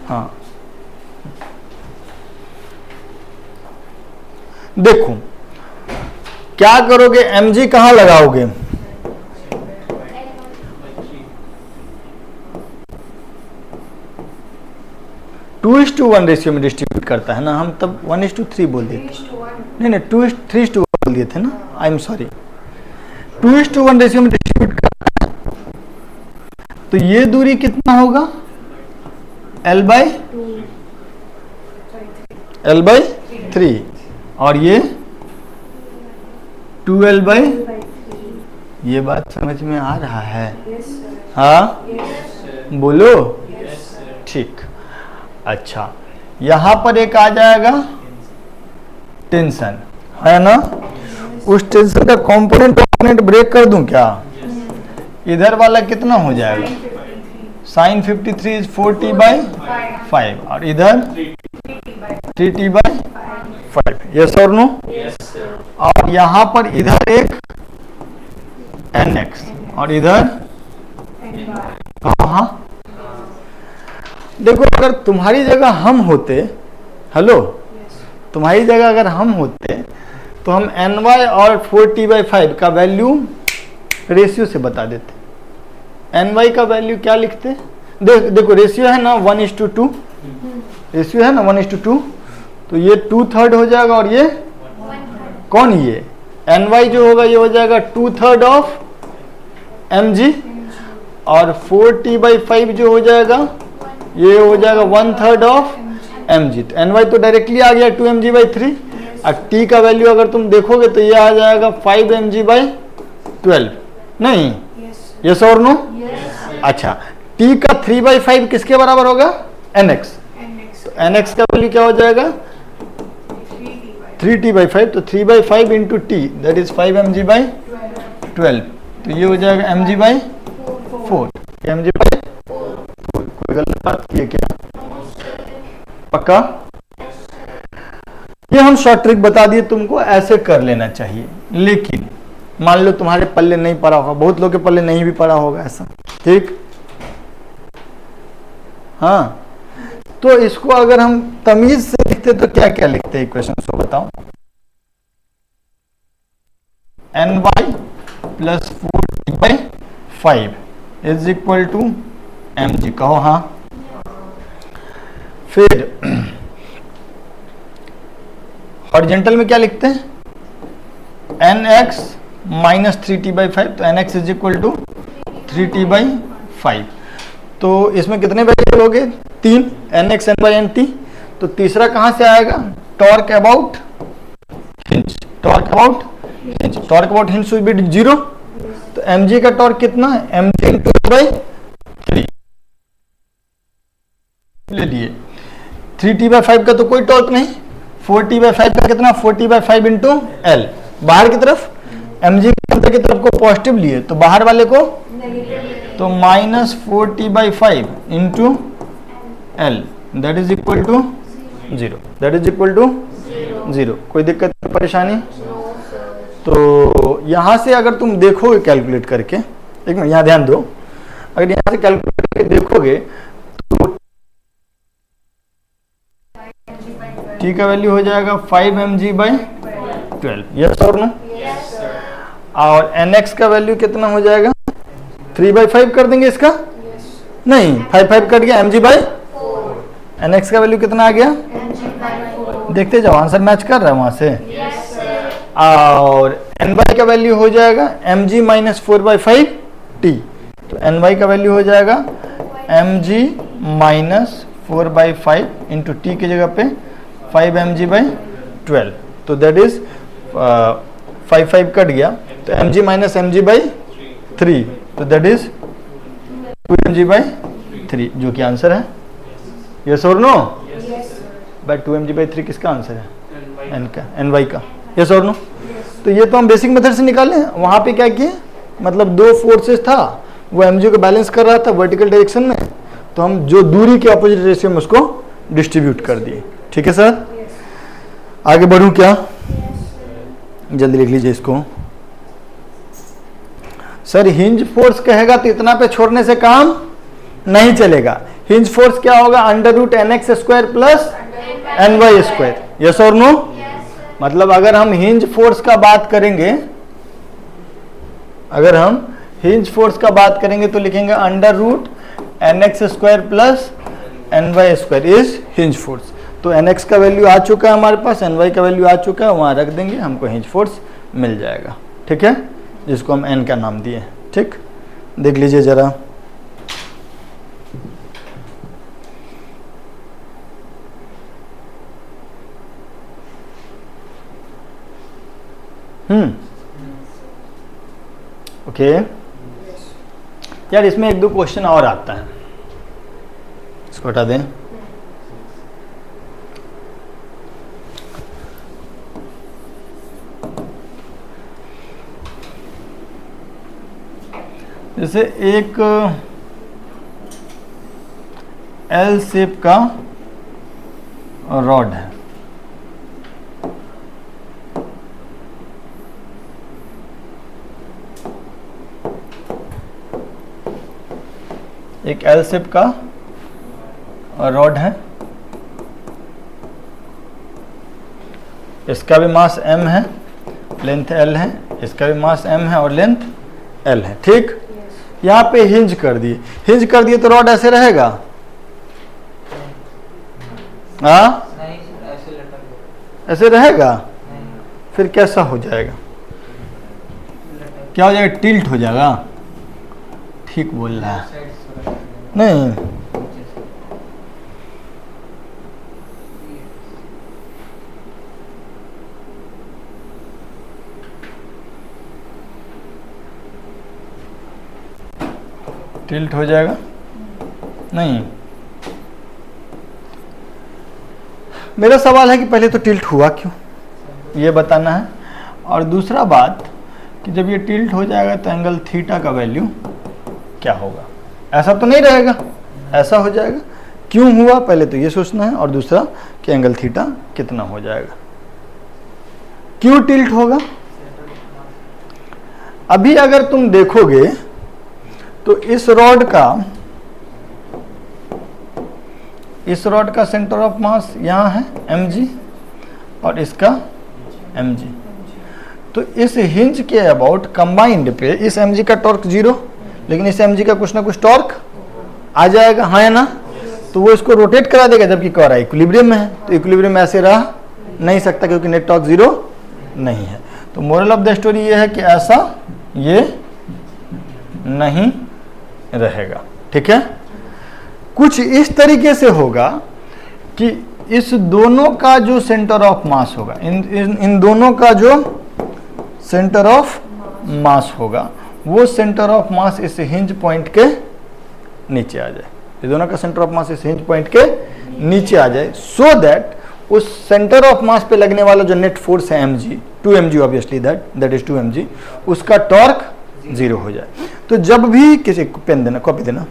हाँ, देखो क्या करोगे? mg कहाँ लगाओगे? टू इज टू 1 रेशियो में डिस्ट्रीब्यूट करता है ना, हम तब 1:3 बोल दिए थे। नहीं 2:3 बोल दिए थे ना, आई एम सॉरी। 2:1 रेशियो में डिस्ट्रीब्यूट करता है, तो ये दूरी कितना होगा? L/3, और ये 2L/, ये बात समझ में आ रहा है? हाँ, बोलो। ठीक। अच्छा, यहां पर एक आ जाएगा टेंशन, है ना? उस टेंशन का कंपोनेंट ब्रेक कर दूं क्या? इधर वाला कितना हो जाएगा? sin 53 इज 4t/5, और इधर 3t/5। यस और नो? और यहां पर इधर एक nx और इधर कहाँ? देखो, अगर तुम्हारी जगह हम होते, हेलो, तुम्हारी जगह अगर हम होते तो हम ny और 4t/5 का वैल्यू रेशियो से बता देते। ny का वैल्यू क्या लिखते? देखो रेशियो है ना 1:2, रेशियो है ना 1:2, तो ये 2/3 हो जाएगा, और ये कौन? ये ny जो होगा ये हो जाएगा 2/3 ऑफ mg, और 4t/5 जो हो जाएगा ये हो जाएगा 1/3 ऑफ mg। तो ny तो डायरेक्टली आ गया 2mg/3, और t का वैल्यू अगर तुम देखोगे तो ये आ जाएगा 5mg/12। नहीं, यस और नो? अच्छा, t का 3/5 किसके बराबर होगा? nx। तो nx का वैल्यू क्या हो जाएगा? 3t/5, तो 3/5 into t, that is 5mg/12। तो ये हो जाएगा mg/4। mg/4। कोई गलत बात की है क्या? पक्का? ये हम शॉर्ट ट्रिक बता दिए तुमको, ऐसे कर लेना चाहिए। लेकिन मान लो तुम्हारे पल्ले नहीं पड़ा होगा, बहुत लोग के पल्ले नहीं भी पड़ा होगा ऐसा, ठीक। हाँ, तो इसको अगर हम तमीज से लिखते तो क्या क्या लिखते हैं इक्वेशन को बताओ। ny plus 4t/5 is equal to mg, कहो हाँ। फिर हॉरिजेंटल में क्या लिखते हैं, nx माइनस 3t/5, तो nx is equal to 3t/5। तो इसमें कितने वेरिएबल हो गए, 3, nx, ny, nt। तो तीसरा कहां से आएगा, torque about hinge, torque about hinge, torque about hinge should be 0। तो mg का टॉर्क कितना है, mg इंटू 3 ले लिए। 3t/5 का तो कोई टॉर्क नहीं, 4t/5 का कितना, 4t/5 इंटू एल, बाहर की तरफ mg के अंदर की तरफ को पॉजिटिव लिए तो बाहर वाले को नेगेटिव, तो minus 4t/5 into L, that is equal to 0, that is equal to 0। कोई दिक्कत परेशानी। तो यहां से अगर तुम देखोगे कैलकुलेट करके, एक मिनट यहाँ ध्यान दो, अगर यहां से कैलकुलेट करके देखोगे तो t का वैल्यू हो जाएगा 5 mg/12, यस और नो। और nx का वैल्यू कितना हो जाएगा, 3/5 कर देंगे इसका, नहीं 5 कट गया, mg/4। nx का वैल्यू कितना आ गया, देखते जाओ आंसर मैच कर रहा है वहां से। और ny का वैल्यू हो जाएगा mg माइनस 4/5t, तो ny का वैल्यू हो जाएगा mg माइनस 4/5 इंटू टी की जगह पे 5 mg/12, तो दैट इज 5 कट गया, तो mg माइनस mg/3, तो दैट इज 2 mg/3, जो कि आंसर है, यस और नो। बाय 2 mg/3 किसका आंसर है, n का, ny का, यस और नो। तो ये तो हम बेसिक मेथड से निकाले, वहां पे क्या किए, मतलब दो फोर्सेस था, वो mg को बैलेंस कर रहा था वर्टिकल डायरेक्शन में, तो हम जो दूरी के अपोजिट रेशियो में उसको डिस्ट्रीब्यूट कर दिए। ठीक है सर, आगे बढ़ूं क्या, जल्दी लिख लीजिए इसको। सर हिंज फोर्स कहेगा तो इतना पे छोड़ने से काम नहीं चलेगा। हिंज फोर्स क्या होगा, √nx² प्लस ny², यस और नो। मतलब अगर हम हिंज फोर्स का बात करेंगे, अगर हम हिंज फोर्स का बात करेंगे तो लिखेंगे √nx² plus ny² is hinge force. तो nx का वैल्यू आ चुका है हमारे पास, ny का वैल्यू आ चुका है, वहां रख देंगे, हमको हिंज फोर्स मिल जाएगा। ठीक है, जिसको हम n का नाम दिए। ठीक, देख लीजिए जरा, ओके। यार इसमें एक दो क्वेश्चन और आता है, इसको हटा दें। जैसे एक एल शेप का रॉड है, एक एल शेप का रॉड है, इसका भी मास m है, लेंथ l है, इसका भी मास m है और लेंथ l है। ठीक, यहाँ पे हिंज कर दिए, हिंज कर दिए तो रॉड ऐसे रहेगा, हाँ ऐसे रहेगा, फिर कैसा हो जाएगा, क्या हो जाएगा, टिल्ट हो जाएगा। ठीक बोल रहा है, नहीं टिल्ट हो जाएगा, नहीं। मेरा सवाल है कि पहले तो टिल्ट हुआ क्यों, ये बताना है। और दूसरा बात कि जब ये टिल्ट हो जाएगा तो एंगल थीटा का वैल्यू क्या होगा, ऐसा तो नहीं रहेगा, ऐसा हो जाएगा, क्यों हुआ पहले तो ये सोचना है, और दूसरा कि एंगल थीटा कितना हो जाएगा। क्यों टिल्ट होगा? अभी अगर तुम देखोगे तो इस रॉड का सेंटर ऑफ मास यहां है mg और इसका mg। तो इस हिंज के अबाउट कंबाइंड पे इस mg का टॉर्क 0, लेकिन इस mg का कुछ ना कुछ टॉर्क आ जाएगा, हाँ है ना? तो वो इसको रोटेट करा देगा, जबकि कह रहा है इक्विलिब्रियम में है, तो इक्विलिब्रियम में ऐसे रह नहीं सकता क्योंकि नेट टॉर्क 0 नहीं है। तो मोरल ऑफ द स्टोरी ये है कि ऐसा ये नहीं रहेगा, ठीक है? कुछ इस तरीके से होगा कि इस दोनों का जो सेंटर ऑफ मास होगा, इन दोनों का जो सेंटर ऑफ मास होगा, वो सेंटर ऑफ मास इस हिंज पॉइंट के नीचे आ जाए। ये दोनों का सेंटर ऑफ मास इस हिंज पॉइंट के नीचे आ जाए, सो दैट उस सेंटर ऑफ मास पे लगने वाला जो नेट फोर्स है mg, 2mg obviously, that is 2mg, उसका टॉर्क 0 हो जाए। तो जब भी किसी पेन देना, कॉपी देना,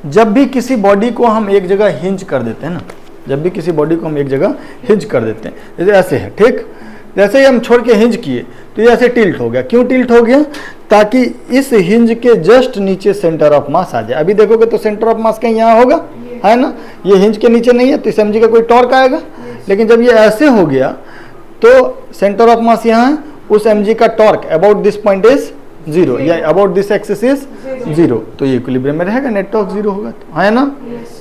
जब भी किसी बॉडी को हम एक जगह हिंज कर देते हैं ना, जब भी किसी बॉडी को हम एक जगह हिंज कर देते हैं, जैसे ऐसे है, ठीक? जैसे ही हम छोड़ के हिंज किए तो ये ऐसे टिल्ट हो गया। क्यों टिल्ट हो गया? ताकि इस हिंज के जस्ट नीचे सेंटर ऑफ मास आ जाए। अभी देखोगे तो सेंटर ऑफ मास कहीं यहाँ होगा, है ना? ये हिंज के नीचे नहीं है, तो इस mg का कोई टॉर्क आएगा। लेकिन जब ये ऐसे हो गया तो सेंटर ऑफ मास यहाँ है, उस mg का torque about this point is 0 या अबाउट दिस एक्सिस इज 0, तो ये इक्विलिब्रियम में रहेगा, नेट टॉर्क 0 होगा, तो है ना?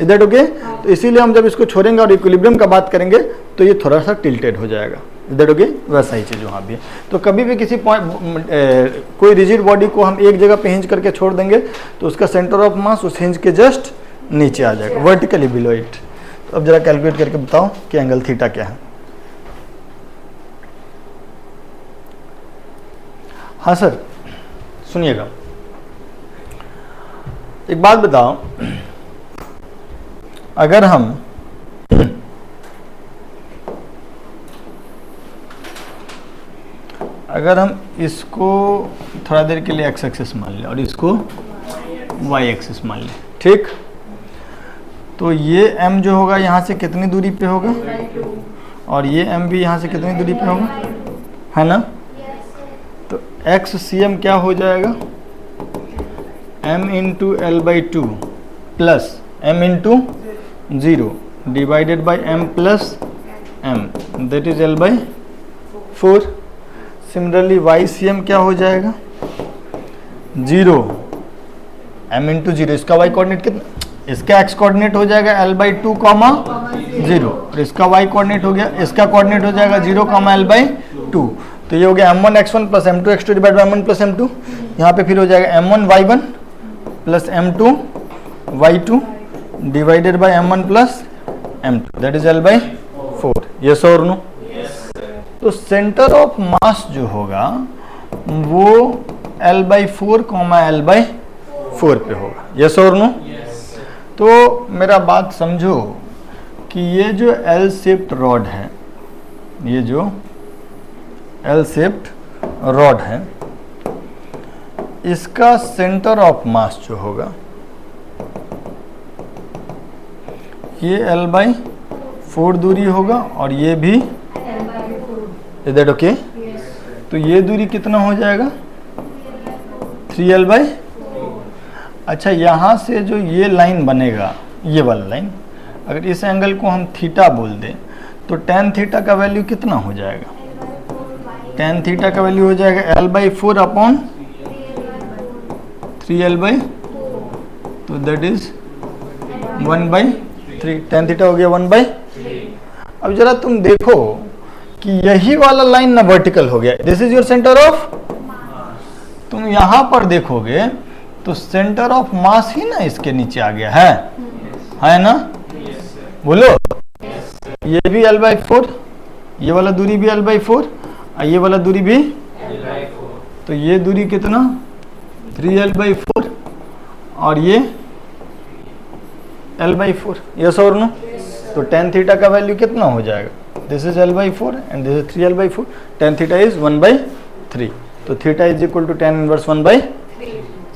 Is that okay? तो इसीलिए हम जब इसको छोड़ेंगे और इक्विलिब्रियम का बात करेंगे तो ये थोड़ा सा टिल्टेड हो जाएगा। Is that okay? वैसा ही चीज वहाँ भी है। तो कभी भी किसी कोई रिजिड बॉडी को हम एक जगह पे हिंज करके छोड़ देंगे तो उसका सेंटर ऑफ मास उस हिंज के जस्ट नीचे आ जाएगा, वर्टिकली बिलो इट। तो अब जरा कैलकुलेट करके बताओ कि एंगल थीटा क्या है। हाँ सर, सुनिएगा, एक बात बताओ, अगर हम इसको थोड़ा देर के लिए x एक्सिस मान लें और इसको y एक्सिस मान लें, ठीक? तो ये m जो होगा यहाँ से कितनी दूरी पे होगा, और ये m भी यहाँ से कितनी दूरी पे होगा, है ना? तो XCM क्या हो जाएगा? m into L/2 plus m into 0 divided by m plus m, that is L/4। Similarly YCM क्या हो जाएगा? 0 m इंटू 0, इसका y कोऑर्डिनेट कितना, इसका x कोऑर्डिनेट हो जाएगा L/2 कॉमा 0, और इसका y कोऑर्डिनेट हो गया, इसका कोऑर्डिनेट हो जाएगा 0 कॉमा L/2। तो ये हो गया m1 x1 plus m2 x2 divide by m1 plus m2। यहाँ पे फिर हो जाएगा m1 y1 plus m2 y2 divided by m1 plus m2, that is L/4। Yes और नो? तो सेंटर ऑफ मास जो होगा वो L/4 कॉमा L/4 पे होगा। यस और नो? तो मेरा बात समझो कि ये जो L शेप्ड रॉड है, ये जो L शेप्ड रॉड है, इसका सेंटर ऑफ मास जो होगा ये L/4 दूरी होगा और ये भी, इज दैट ओके? तो ये दूरी कितना हो जाएगा? 3L/4। अच्छा, यहाँ से जो ये लाइन बनेगा, ये वाला लाइन, अगर इस एंगल को हम थीटा बोल दें तो tan थीटा का वैल्यू कितना हो जाएगा? tan थीटा का वैल्यू हो जाएगा L/4 अपॉन 3L/, तो दैट इज 1/3। tan थीटा हो गया 1/3। अब जरा तुम देखो कि यही वाला लाइन ना वर्टिकल हो गया, this is your centre of, तुम यहां पर देखोगे तो सेंटर ऑफ मास ही ना इसके नीचे आ गया है ना? बोलो, ये भी L/4, ये वाला दूरी भी L/4 और ये वाला दूरी भी L/4, तो ये दूरी कितना? 3L/4 और ये L/4। यस और नो? तो tan थीटा का वैल्यू कितना हो जाएगा? This is L/4 and this is 3L/4, tan theta is 1/3, तो theta is equal to tan inverse 1/3।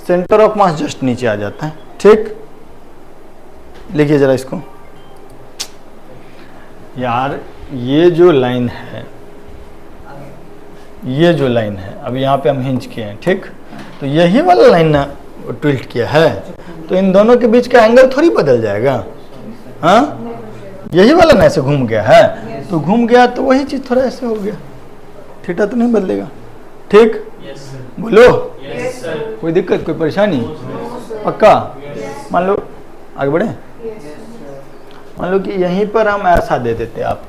Centre of mass just नीचे आ जाता है, ठीक? लिखिए जरा इसको। यार ये जो लाइन है ये जो लाइन है, अब यहाँ पे हम हिंज किए हैं, ठीक, तो यही वाला लाइन ना ट्विल्ट किया है, तो इन दोनों के बीच का एंगल थोड़ी बदल जाएगा। हाँ, यही वाला ना ऐसे घूम गया है, तो घूम गया तो वही चीज थोड़ा ऐसे हो गया, थीटा तो नहीं बदलेगा। ठीक, बोलो, कोई दिक्कत, कोई परेशानी? पक्का? मान लो आगे बढ़े, मान लो कि यहीं पर हम ऐसा दे देते आप,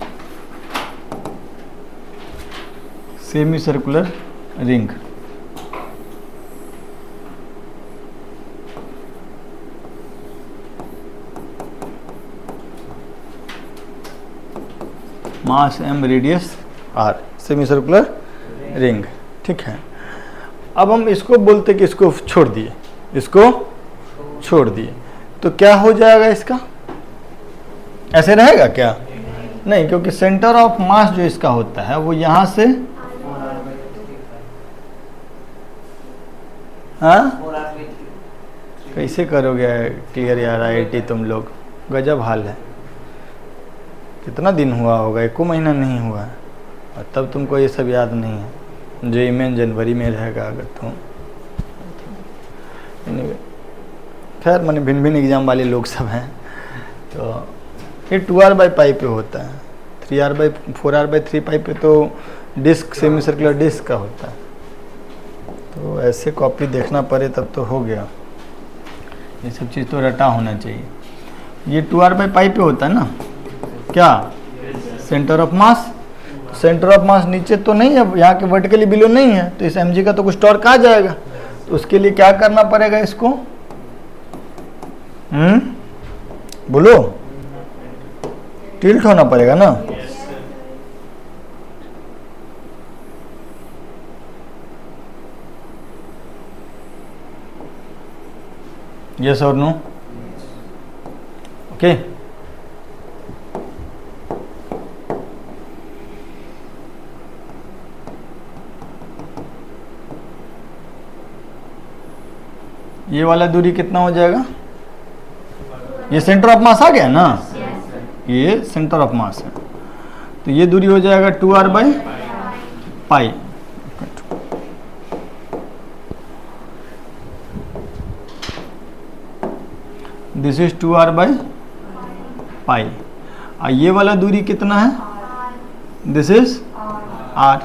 सेमी सर्कुलर रिंग, मास m, radius r, semi circular ring, ठीक है। अब हम इसको बोलते कि इसको छोड़ दिए, इसको छोड़ दिए, तो क्या हो जाएगा इसका? ऐसे रहेगा क्या? नहीं, क्योंकि सेंटर ऑफ मास जो इसका होता है वो यहां से, हाँ, कैसे करोगे क्लियर यार IIT तुम लोग, गजब हाल है। कितना दिन हुआ होगा, 1 महीना नहीं हुआ है, और तब तुमको ये सब याद नहीं है। जो ईमेल जनवरी में रहेगा अगर तुम, खैर मैंने भिन्न भिन्न एग्जाम वाले लोग सब हैं, तो ये 2r/π पे होता है, 3r/4r/3 पाई पे तो डिस्क, सेमी सर्कुलर डिस्क का होता है, तो ऐसे कॉपी देखना पड़े तब तो हो गया। ये सब चीज़ तो रटा होना चाहिए। ये 2r/π पे होता है ना, क्या centre of mass, centre of मास नीचे तो नहीं है, यहाँ के वर्टिकली बिलो नहीं है, तो इस mg का तो कुछ टॉर्क आ जाएगा, तो उसके लिए क्या करना पड़ेगा इसको? बोलो, टिल्ट होना पड़ेगा ना। यस और नो? ओके, ये वाला दूरी कितना हो जाएगा? ये सेंटर ऑफ मास आ गया ना, ये सेंटर ऑफ मास है, तो ये दूरी हो जाएगा 2r/π। This is 2r/π। और ये वाला दूरी कितना है? दिस इज r,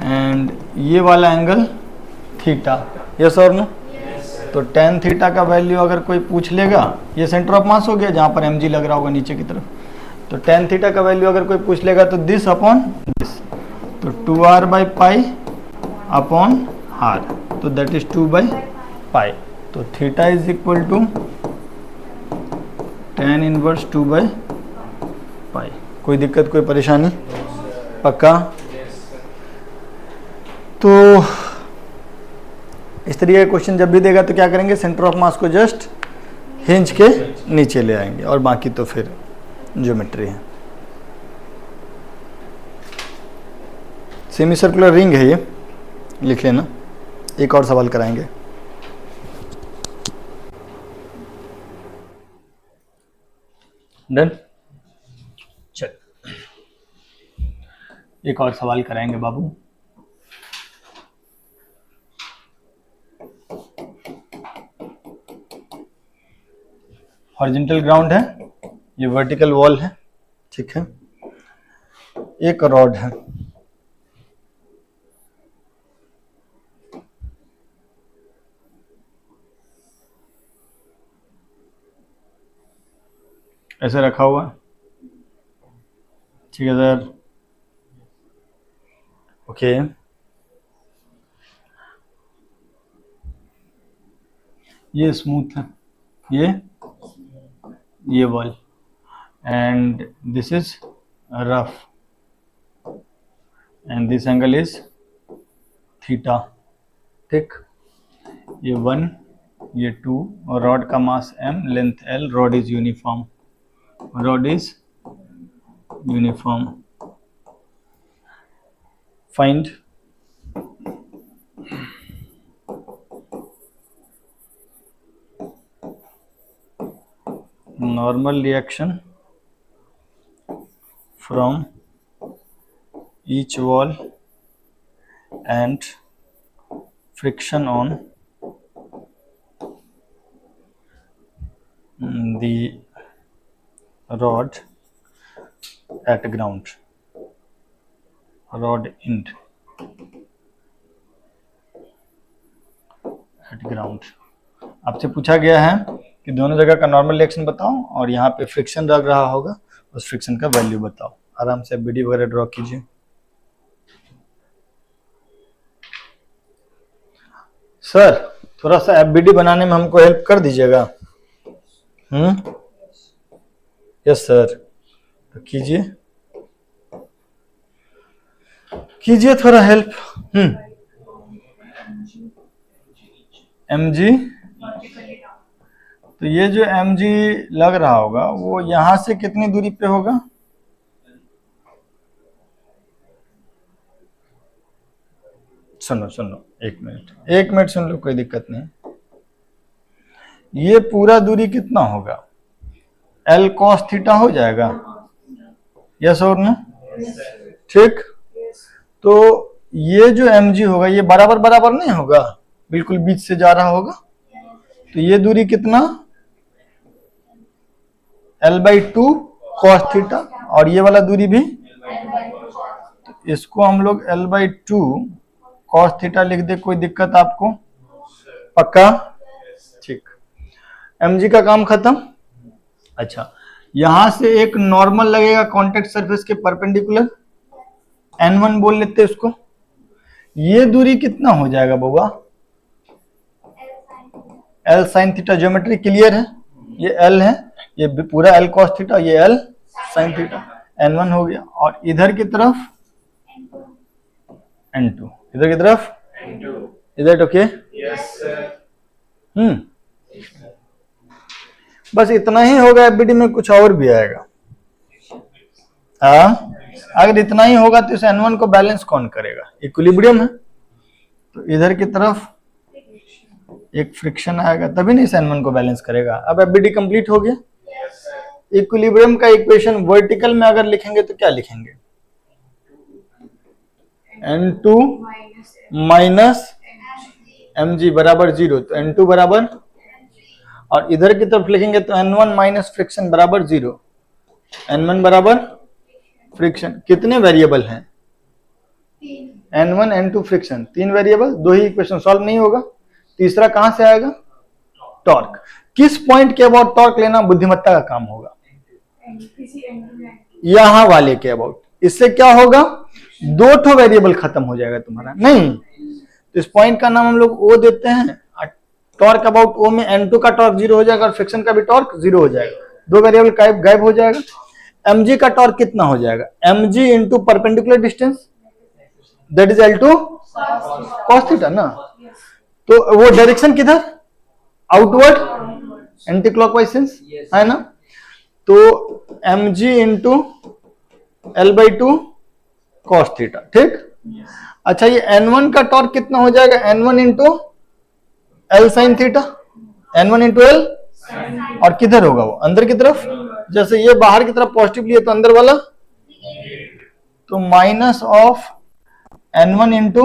एंड ये वाला एंगल थीटा। यस और नो? तो tan थीटा का वैल्यू अगर कोई पूछ लेगा, ये सेंटर ऑफ मास हो गया जहाँ पर mg लग रहा होगा नीचे की तरफ, तो tan थीटा का वैल्यू अगर कोई पूछ लेगा तो दिस अपॉन दिस, तो 2r/π अपॉन r, तो दैट इज 2/π, तो theta is equal to tan inverse 2/π। कोई दिक्कत, कोई परेशानी? पक्का? तो इस तरीके का क्वेश्चन जब भी देगा तो क्या करेंगे, सेंटर ऑफ मास को जस्ट हिंज के नीचे ले आएंगे, और बाकी तो फिर ज्योमेट्री है। सेमी सर्कुलर रिंग है ये, लिख लेना। एक और सवाल कराएंगे। डन, चल एक और सवाल कराएंगे बाबू। हॉरिजॉन्टल ग्राउंड है, ये वर्टिकल वॉल है, ठीक है, एक रॉड है, ऐसे रखा हुआ, ठीक है सर, ओके। ये स्मूथ है, ये wall, and this is rough, and this angle is theta, ठीक। ये 1, ये 2, और रॉड का मास m, length l, rod is uniform, rod is uniform. Find normal reaction from each wall and friction on the rod at ground, rod end at ground। आपसे पूछा गया है कि दोनों जगह का नॉर्मल रिएक्शन बताओ और यहाँ पे फ्रिक्शन लग रहा होगा, उस फ्रिक्शन का वैल्यू बताओ। आराम से एफबीडी वगैरह ड्रॉ कीजिए। सर थोड़ा सा एफबीडी बनाने में हमको हेल्प कर दीजिएगा। यस सर, तो कीजिए कीजिए थोड़ा हेल्प। mg, तो ये जो mg लग रहा होगा वो यहां से कितनी दूरी पे होगा? सुनो सुनो, एक मिनट सुन लो, कोई दिक्कत नहीं। ये पूरा दूरी कितना होगा? L cos थीटा हो जाएगा, यस और नो? ठीक, तो ये जो mg होगा ये बराबर बराबर नहीं होगा, बिल्कुल बीच से जा रहा होगा। तो ये दूरी कितना? L/2 cos थीटा, और ये वाला दूरी भी, तो इसको हम लोग L/2 cos थीटा लिख दे। कोई दिक्कत आपको? पक्का? ठीक, mg का काम खत्म। अच्छा, यहां से एक नॉर्मल लगेगा कांटेक्ट सरफेस के परपेंडिकुलर, n1 बोल लेते हैं उसको। ये दूरी कितना हो जाएगा बउआ? L sin theta. Geometry clear है? ये L है, ये पूरा L cos थीटा, ये L sin थीटा। n1 हो गया, और इधर की तरफ n2, इधर की तरफ इधर। Okay, yes sir. बस इतना ही होगा। एफबीडी में कुछ और भी आएगा। हाँ, अगर इतना ही होगा तो इस n1 को बैलेंस कौन करेगा? इक्विलिब्रियम है, तो इधर की तरफ एक फ्रिक्शन आएगा, तभी नहीं इस n1 को बैलेंस करेगा। अब एफबीडी कंप्लीट हो गया। इक्विलिब्रियम का इक्वेशन वर्टिकल में अगर लिखेंगे तो क्या लिखेंगे? n2 माइनस mg बराबर 0, तो n2 बराबर, और इधर की तरफ लिखेंगे तो n1 माइनस फ्रिक्शन बराबर 0, n1 बराबर फ्रिक्शन। कितने वेरिएबल हैं? n1 n2 फ्रिक्शन, 3 वेरिएबल, 2 ही इक्वेशन सॉल्व नहीं होगा। तीसरा कहां से आएगा? टॉर्क। किस पॉइंट के अबाउट टॉर्क लेना बुद्धिमत्ता का काम होगा? यहां वाले के अबाउट। इससे क्या होगा? 2 ठो वेरिएबल खत्म हो जाएगा तुम्हारा। नहीं, तो इस पॉइंट का नाम हम लोग O देते हैं। टॉर्क अबाउट O में n2 का टॉर्क 0 हो जाएगा और फ्रिक्शन का भी टॉर्क 0 हो जाएगा। 2 वेरिएबल गायब हो जाएगा। mg का टॉर्क कितना हो जाएगा? mg into perpendicular distance, that is L2 cos theta ना। तो वो डायरेक्शन किधर? आउटवर्ड, एंटी क्लॉकवाइज सेंस, है ना। तो mg into L/2 cos theta. ठीक, अच्छा, ये n1 का टॉर्क कितना हो जाएगा? n1 into L sin theta, n1 into L, और किधर होगा वो? अंदर की तरफ। जैसे ये बाहर की तरफ पॉजिटिव लिए तो अंदर वाला, तो minus of n1 into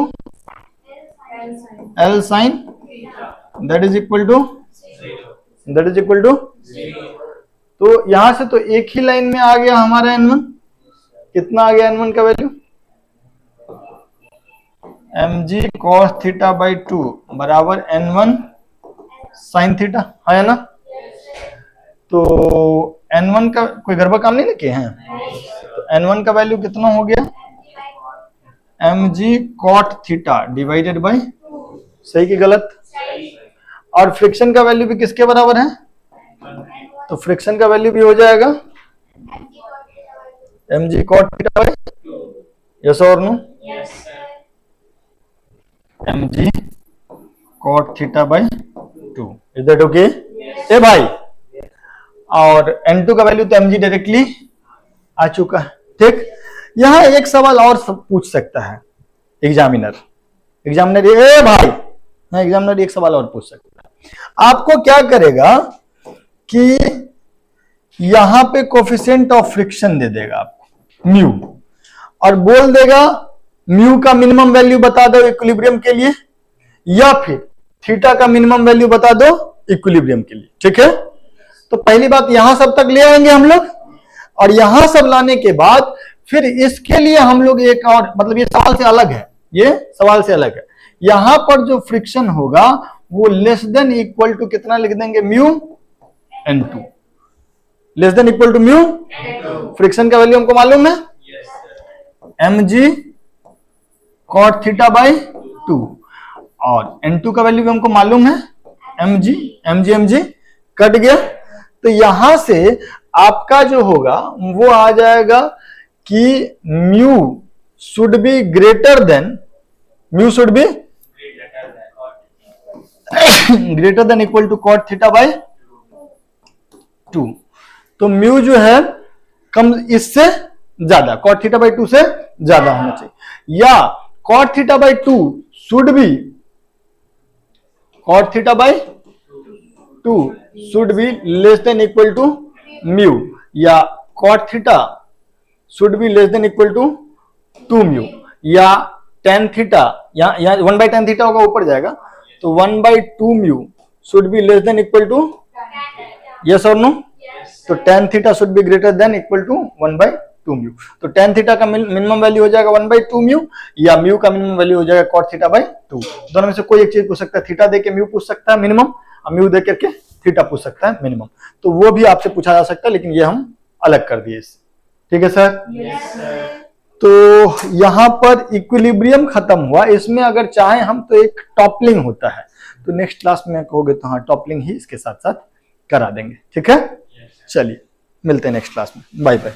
L sin, that is equal to, तो यहां से तो एक ही लाइन में आ गया हमारा n1। कितना आ गया n1 का value? mg cos theta by 2 बराबर n1 sin थीटा, है ना। तो n1 का कोई गड़बड़ काम नहीं लिखे हैं, तो n1 का वैल्यू कितना हो गया? mg cot theta divided by, सही कि गलत? और फ्रिक्शन का वैल्यू भी किसके बराबर है? तो फ्रिक्शन का वैल्यू भी हो जाएगा mg cot theta by, yes और no? mg cot theta by 2, is that okay? ए भाई, और n2 का वैल्यू तो mg डायरेक्टली आ चुका है। ठीक, यहां एक सवाल और पूछ सकता है एग्जामिनर। ए भाई, एग्जामिनर एक सवाल और पूछ सकता है। आपको क्या करेगा कि यहां पे कोफिशिएंट ऑफ फ्रिक्शन दे देगा आपको म्यू, और बोल देगा म्यू का मिनिमम वैल्यू बता दो इक्विलिब्रियम के लिए, या फिर थीटा का मिनिमम वैल्यू बता दो इक्विलिब्रियम के लिए। ठीक है, तो पहली बात यहां सब तक ले आएंगे हम लोग, और यहां सब लाने के बाद फिर इसके लिए हम लोग एक और, मतलब ये सवाल से अलग है, ये सवाल से अलग है। यहां पर जो फ्रिक्शन होगा वो लेस देन इक्वल टू कितना लिख देंगे, mu N2, less than equal to mu. Friction का वैल्यू हमको मालूम है, mg cot थीटा बाई 2, और N2 का वैल्यू भी हमको मालूम है, mg कट गया। तो यहां से आपका जो होगा वो आ जाएगा कि mu should be greater than, mu should be greater than equal to cot theta by 2। तो म्यू जो है कम, इससे ज्यादा, कॉट थीटा बाई 2 से ज्यादा होना चाहिए, या cot theta by 2 should be, cot theta by 2 should be less than equal to mu, या cot theta should be less than equal to 2 mu, या tan थीटा, या 1/tan थीटा होगा ऊपर जाएगा, तो 1/2 mu should be less than equal to, yes और no, तो tan theta should be greater than equal to 1/2 mu. तो tan theta का मिनिमम वैल्यू हो जाएगा 1/2 म्यू, या म्यू का मिनिमम वैल्यू हो जाएगा cot थीटा बाई 2। दोनों में से कोई एक चीज पूछ सकता है, थीटा देके म्यू पूछ सकता है मिनिमम, और म्यू दे करके थीटा पूछ सकता है मिनिमम, तो वो भी आपसे पूछा जा सकता है, लेकिन ये हम अलग कर दिए इससे। ठीक है सर? तो यहां पर इक्विलिब्रियम खत्म हुआ। इसमें अगर चाहें हम तो एक टॉपलिंग होता है, तो नेक्स्ट क्लास में कहोगे तो हाँ टॉपलिंग ही इसके साथ साथ करा देंगे। ठीक है, चलिए मिलते हैं नेक्स्ट क्लास में, बाय बाय।